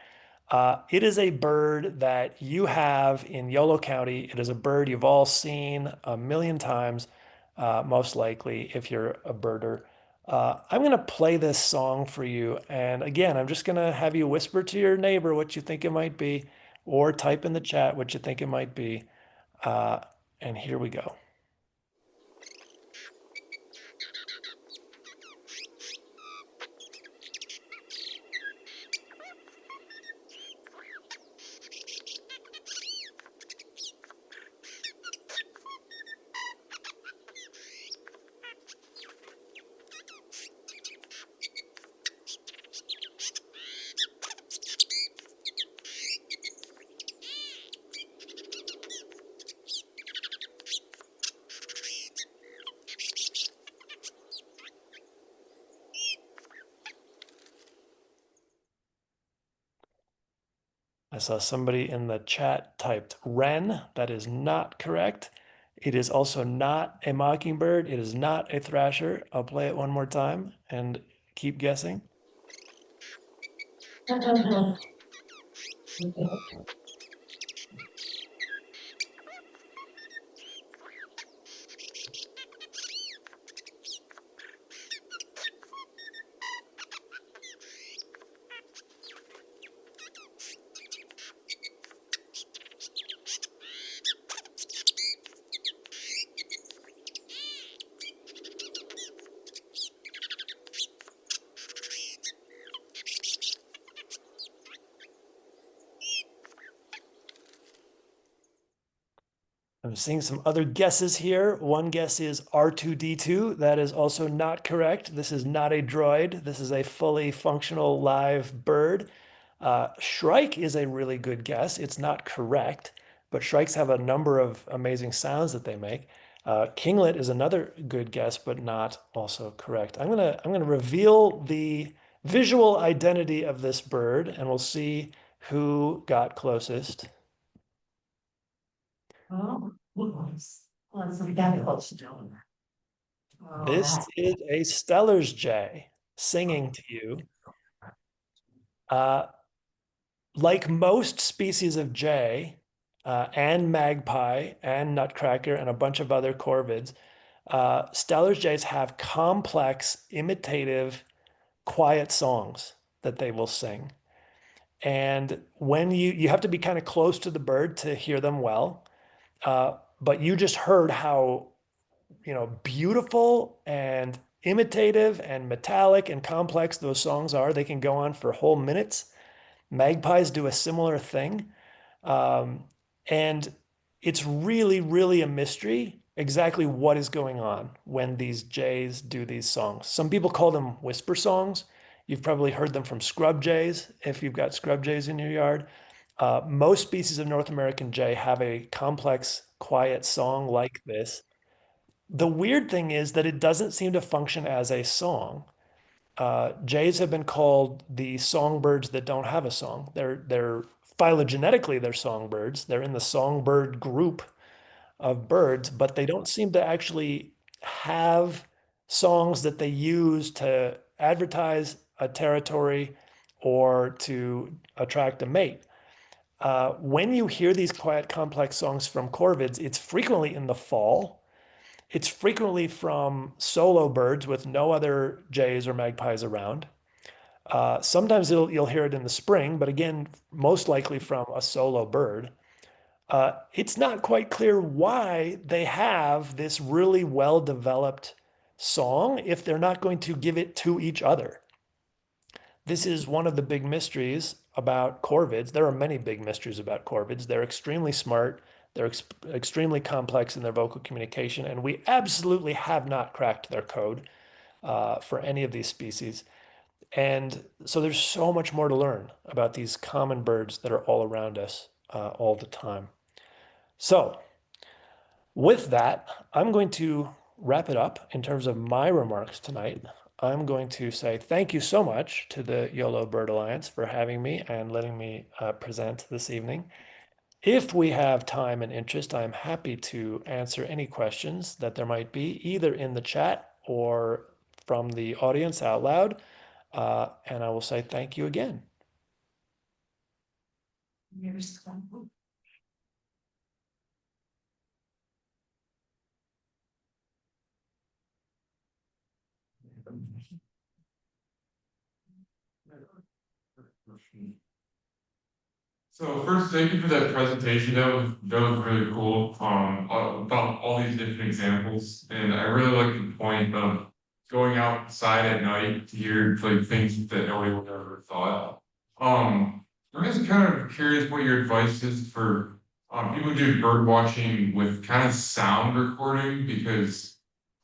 It is a bird that you have in Yolo County. It is a bird you've all seen a million times, most likely, if you're a birder. I'm going to play this song for you. And again, I'm just going to have you whisper to your neighbor what you think it might be, or type in the chat what you think it might be. Uh, and here we go. I saw somebody in the chat typed wren. That is not correct. It is also not a mockingbird. It is not a thrasher. I'll play it one more time and keep guessing. I'm seeing some other guesses here. One guess is R2D2. That is also not correct. This is not a droid. This is a fully functional live bird. Shrike is a really good guess. It's not correct, but shrikes have a number of amazing sounds that they make. Kinglet is another good guess, but not also correct. I'm gonna reveal the visual identity of this bird, and we'll see who got closest. Oh, nice. Well, it's like that close to doing This that. is a Stellar's jay singing to you. Uh, like most species of jay, and magpie and nutcracker and a bunch of other corvids, Stellar's jays have complex, imitative, quiet songs that they will sing. And when you have to be kind of close to the bird to hear them well, but you just heard how beautiful and imitative and metallic and complex those songs are. They can go on for whole minutes. Magpies do a similar thing. Um, and it's really, really a mystery exactly what is going on when these jays do these songs. Some people call them whisper songs. You've probably heard them from scrub jays if you've got scrub jays in your yard. Most species of North American jay have a complex, quiet song like this. The weird thing is that it doesn't seem to function as a song. Jays have been called the songbirds that don't have a song. They're phylogenetically they're songbirds. They're in the songbird group of birds, but they don't seem to actually have songs that they use to advertise a territory or to attract a mate. When you hear these quiet, complex songs from corvids, it's frequently in the fall. It's frequently from solo birds with no other jays or magpies around. Sometimes you'll hear it in the spring, but again, most likely from a solo bird. It's not quite clear why they have this really well-developed song if they're not going to give it to each other. This is one of the big mysteries about corvids. There are many big mysteries about corvids. They're extremely smart. They're extremely complex in their vocal communication, and we absolutely have not cracked their code for any of these species. And so there's so much more to learn about these common birds that are all around us all the time. So with that, I'm going to wrap it up in terms of my remarks tonight. I'm going to say thank you so much to the YOLO Bird Alliance for having me and letting me present this evening. If we have time and interest, I'm happy to answer any questions that there might be, either in the chat or from the audience out loud. And I will say thank you again. Here's So first, thank you for that presentation. That was really cool. About all these different examples, and I really like the point of going outside at night to hear like things that nobody would ever have thought. I'm just kind of curious what your advice is for people who do bird watching with kind of sound recording, because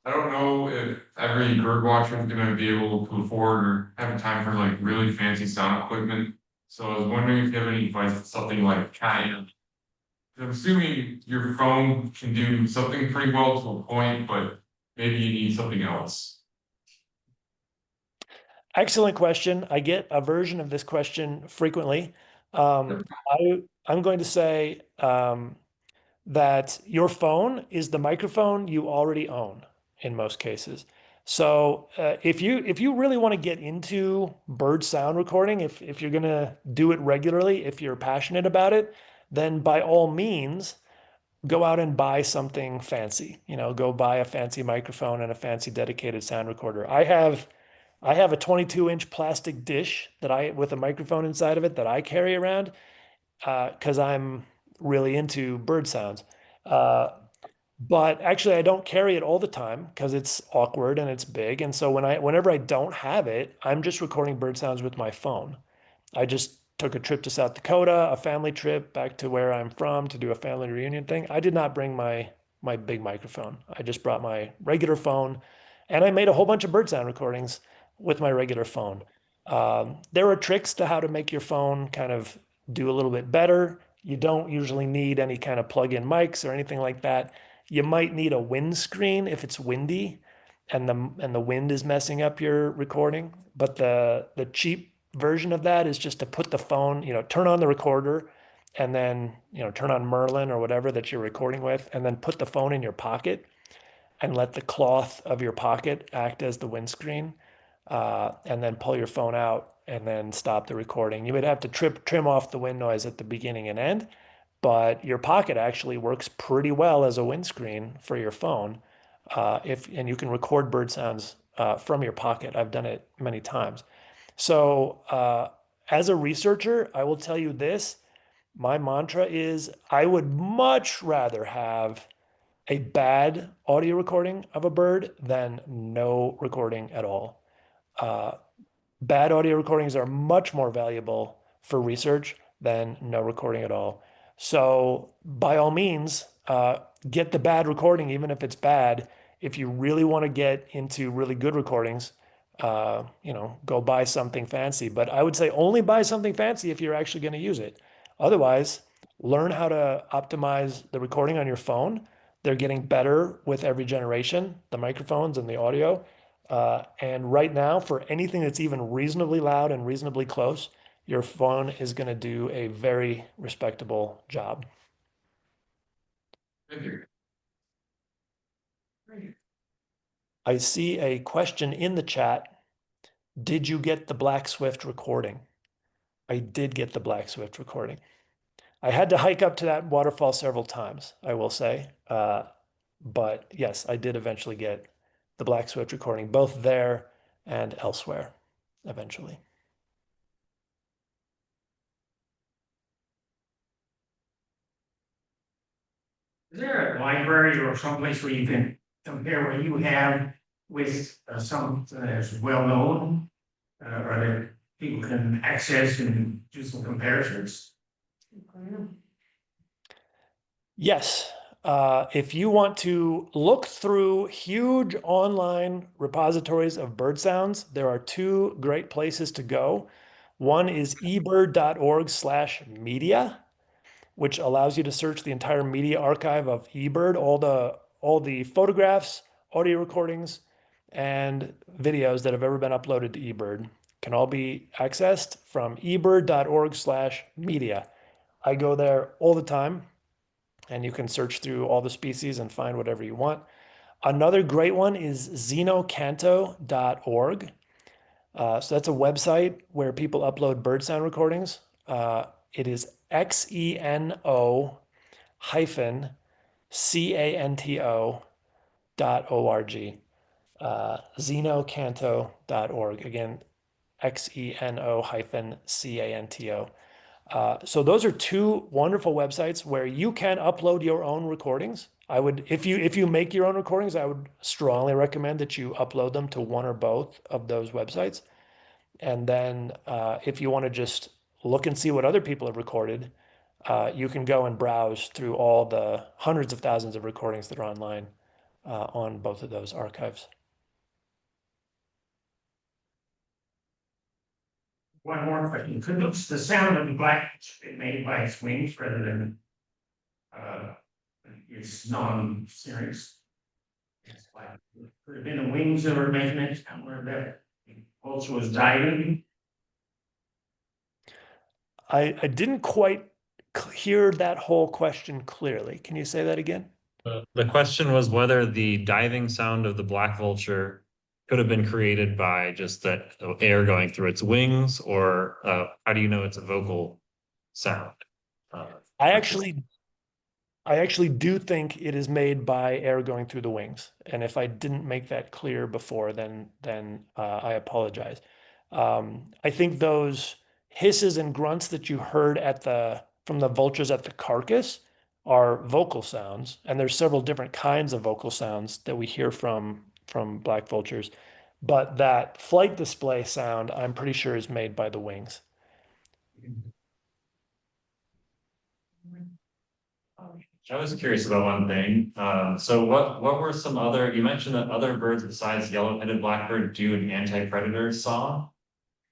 I don't know if every bird watcher is gonna be able to afford or have time for like really fancy sound equipment. So I was wondering if you have any advice on something like Cayenne. I'm assuming your phone can do something pretty well to a point, but maybe you need something else. Excellent question. I get a version of this question frequently. I'm going to say that your phone is the microphone you already own in most cases. So if you really want to get into bird sound recording, if you're going to do it regularly, if you're passionate about it, then by all means go out and buy something fancy. Go buy a fancy microphone and a fancy dedicated sound recorder. I have a 22-inch plastic dish that I with a microphone inside of it that I carry around because I'm really into bird sounds. Uh, but actually, I don't carry it all the time because it's awkward and it's big. And so whenever I don't have it, I'm just recording bird sounds with my phone. I just took a trip to South Dakota, a family trip back to where I'm from to do a family reunion thing. I did not bring my big microphone. I just brought my regular phone, and I made a whole bunch of bird sound recordings with my regular phone. There are tricks to how to make your phone kind of do a little bit better. You don't usually need any kind of plug-in mics or anything like that. You might need a windscreen if it's windy and the wind is messing up your recording. But the cheap version of that is just to put the phone, turn on the recorder and then, turn on Merlin or whatever that you're recording with, and then put the phone in your pocket and let the cloth of your pocket act as the windscreen, and then pull your phone out and then stop the recording. You would have to trim off the wind noise at the beginning and end, but your pocket actually works pretty well as a windscreen for your phone. And you can record bird sounds from your pocket. I've done it many times. So, as a researcher, I will tell you this. My mantra is I would much rather have a bad audio recording of a bird than no recording at all. Uh, Bad audio recordings are much more valuable for research than no recording at all. So, by all means, get the bad recording, even if it's bad. If you really want to get into really good recordings, go buy something fancy. But I would say only buy something fancy if you're actually going to use it. Otherwise, learn how to optimize the recording on your phone. They're getting better with every generation, the microphones and the audio. And right now, for anything that's even reasonably loud and reasonably close, your phone is going to do a very respectable job. Thank you. I see a question in the chat. Did you get the Black Swift recording? I did get the Black Swift recording. I had to hike up to that waterfall several times, I will say. But yes, I did eventually get the Black Swift recording, both there and elsewhere, eventually. Is there a library or someplace where you can compare what you have with something that's well known? Or that people can access and do some comparisons? Yes. If you want to look through huge online repositories of bird sounds, there are two great places to go. One is ebird.org/media, which allows you to search the entire media archive of eBird, all the photographs, audio recordings, and videos that have ever been uploaded to eBird can all be accessed from ebird.org/media. I go there all the time, and you can search through all the species and find whatever you want. Another great one is xenocanto.org. So that's a website where people upload bird sound recordings. It is XENO hyphen CANTO .org. Xenocanto.org. Again, XENO hyphen CANTO. So those are two wonderful websites where you can upload your own recordings. I would, if you make your own recordings, I would strongly recommend that you upload them to one or both of those websites. And then if you want to just look and see what other people have recorded, you can go and browse through all the hundreds of thousands of recordings that are online on both of those archives. One more question. Could the sound of the black be made by its wings rather than uh, its non-serious? Could have been the wings that were making it, where that vulture was diving. I didn't quite hear that whole question clearly. Can you say that again? The question was whether the diving sound of the black vulture could have been created by just that air going through its wings, or how do you know it's a vocal sound? Uh, I versus- actually I actually do think it is made by air going through the wings. And if I didn't make that clear before, then I apologize. I think those hisses and grunts that you heard from the vultures at the carcass are vocal sounds, and there's several different kinds of vocal sounds that we hear from black vultures. But that flight display sound, I'm pretty sure, is made by the wings. I was curious about one thing. So what were some other, you mentioned that other birds besides yellow-headed blackbird do an anti-predator song.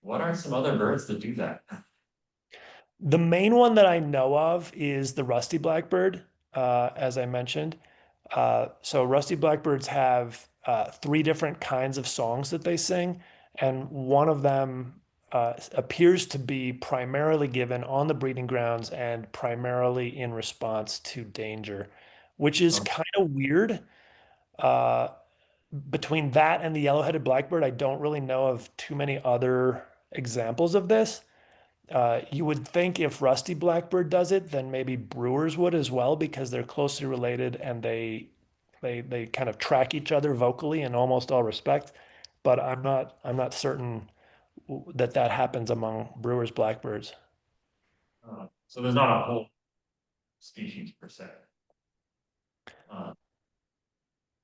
What are some other birds that do that? The main one that I know of is the rusty blackbird, as I mentioned. So rusty blackbirds have three different kinds of songs that they sing, and one of them appears to be primarily given on the breeding grounds and primarily in response to danger, which is Oh, kind of weird. Uh, Between that and the yellow-headed blackbird, I don't really know of too many other examples of this. You would think if Rusty Blackbird does it, then maybe Brewers would as well because they're closely related and they kind of track each other vocally in almost all respects. But I'm not certain that that happens among Brewers blackbirds. so there's not a whole species per se. Uh,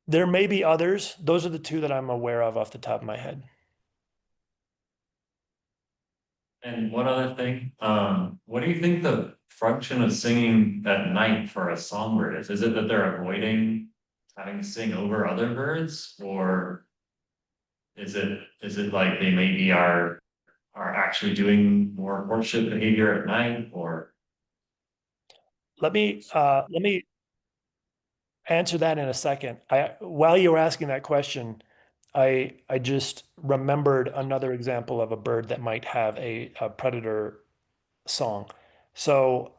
There may be others. Those are the two that I'm aware of off the top of my head. And one other thing, what do you think the function of singing at night for a songbird is? Is it that they're avoiding having to sing over other birds, or is it like they maybe are actually doing more courtship behavior at night, or Let me answer that in a second. While you were asking that question, I just remembered another example of a bird that might have a predator song. So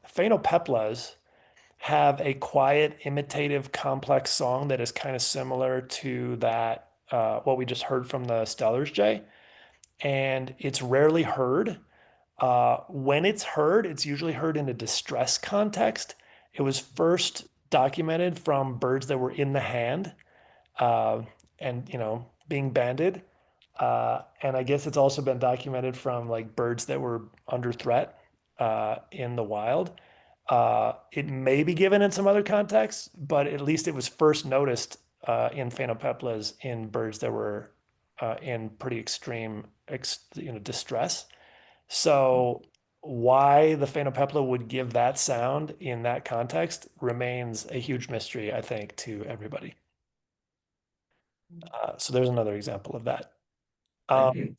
phainopeplas have a quiet, imitative, complex song that is kind of similar to that what we just heard from the Steller's jay, and it's rarely heard. When it's heard, it's usually heard in a distress context. It was first documented from birds that were in the hand, uh, and being banded. And I guess it's also been documented from like birds that were under threat in the wild. It may be given in some other contexts, but at least it was first noticed in phainopeplas in birds that were in pretty extreme distress. So why the phainopepla would give that sound in that context remains a huge mystery, I think, to everybody. So there's another example of that. Thank Um, you.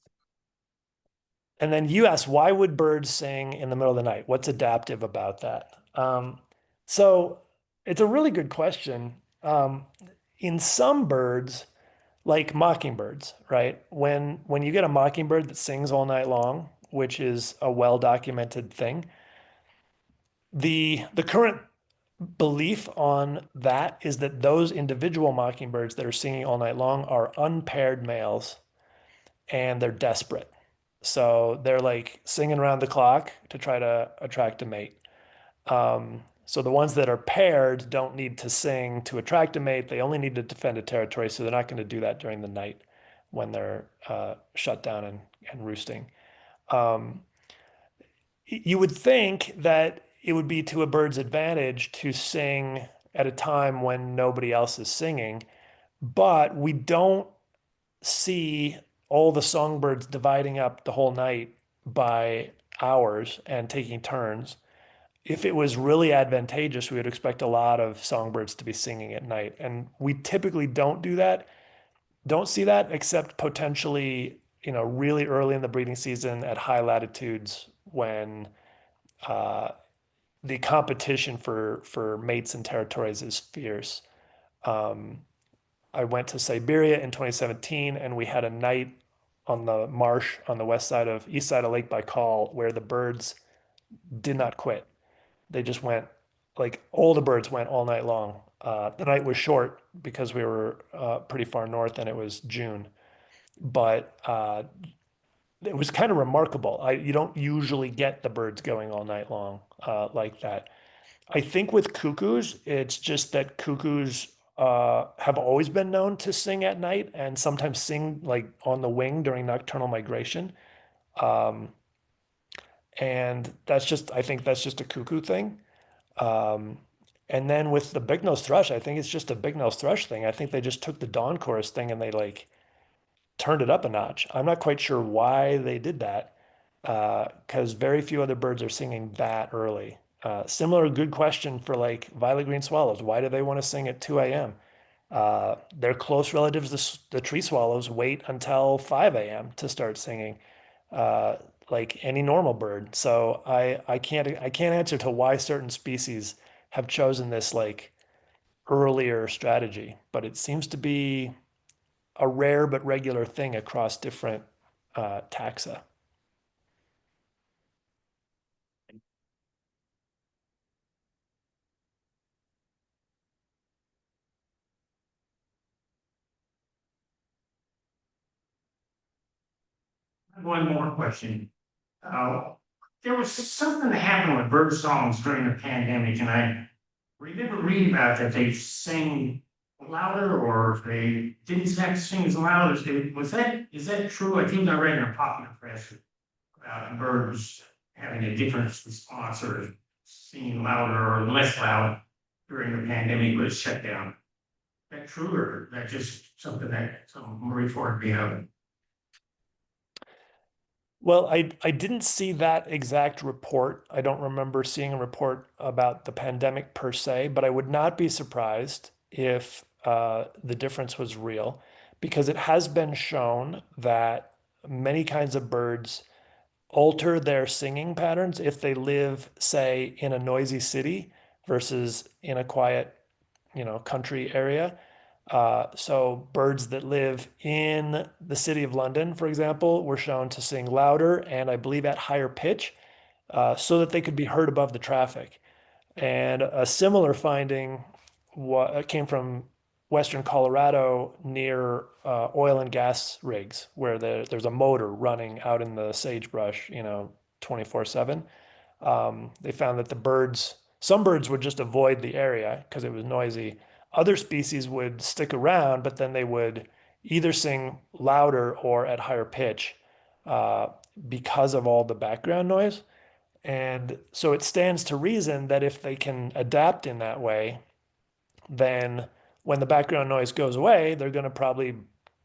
and then you asked, why would birds sing in the middle of the night? What's adaptive about that? So it's a really good question. In some birds, like mockingbirds, right? When you get a mockingbird that sings all night long, which is a well-documented thing, the current belief on that is that those individual mockingbirds that are singing all night long are unpaired males and they're desperate. So they're like singing around the clock to try to attract a mate. So the ones that are paired don't need to sing to attract a mate. They only need to defend a territory. So they're not going to do that during the night when they're shut down and roosting. Um, you would think that it would be to a bird's advantage to sing at a time when nobody else is singing, but we don't see all the songbirds dividing up the whole night by hours and taking turns. If it was really advantageous, we would expect a lot of songbirds to be singing at night. And we typically don't do that, don't see that except potentially, really early in the breeding season at high latitudes when uh, the competition for mates and territories is fierce. Um, I went to Siberia in 2017, and we had a night on the marsh on the east side of Lake Baikal where the birds did not quit. They just went, like all the birds went all night long. The night was short because we were pretty far north and it was June, but it was kind of remarkable. You don't usually get the birds going all night long like that. I think with cuckoos, it's just that cuckoos have always been known to sing at night and sometimes sing like on the wing during nocturnal migration. Um, and I think that's just a cuckoo thing. Um, and then with the big-nosed thrush, I think it's just a big-nosed thrush thing. I think they just took the dawn chorus thing and they like turned it up a notch. I'm not quite sure why they did that, because very few other birds are singing that early. Similar good question for like violet-green swallows. Why do they want to sing at 2 a.m.? Their close relatives, the tree swallows, wait until 5 a.m. to start singing, uh, like any normal bird. So I can't answer to why certain species have chosen this like earlier strategy, but it seems to be a rare but regular thing across different taxa. One more question. Uh, there was something that happened with bird songs during the pandemic, and I remember reading about that they sang louder or they didn't have to sing as loud as they, is that true? I think I read in a popular press about birds having a different response or singing louder or less loud during the pandemic was shut down. Is that true, or is that just something that some report we have? Well, I didn't see that exact report. I don't remember seeing a report about the pandemic per se, but I would not be surprised if the difference was real, because it has been shown that many kinds of birds alter their singing patterns if they live, say, in a noisy city versus in a quiet, country area. So birds that live in the city of London, for example, were shown to sing louder and I believe at higher pitch, so that they could be heard above the traffic. And a similar finding came from Western Colorado near oil and gas rigs, where there's a motor running out in the sagebrush, 24/7. They found that some birds would just avoid the area because it was noisy. Other species would stick around, but then they would either sing louder or at higher pitch uh, because of all the background noise. And so it stands to reason that if they can adapt in that way, then when the background noise goes away, they're going to probably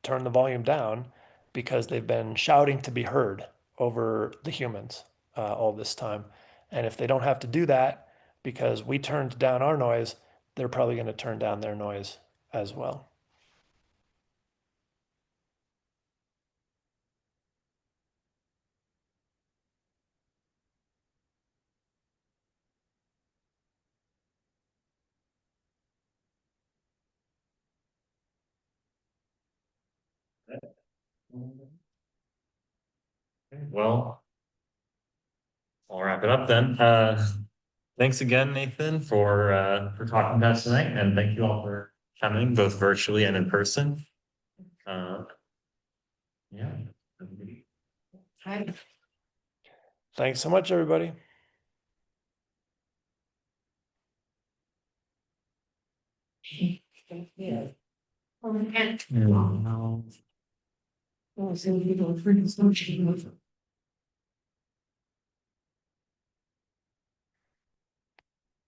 turn the volume down because they've been shouting to be heard over the humans all this time. And if they don't have to do that because we turned down our noise, they're probably going to turn down their noise as well. Well, I'll wrap it up then. Thanks again, Nathan, for talking to us tonight, and thank you all for coming, both virtually and in person. Uh, yeah. Thanks so much, everybody. Yeah. Yeah. Oh, so you don't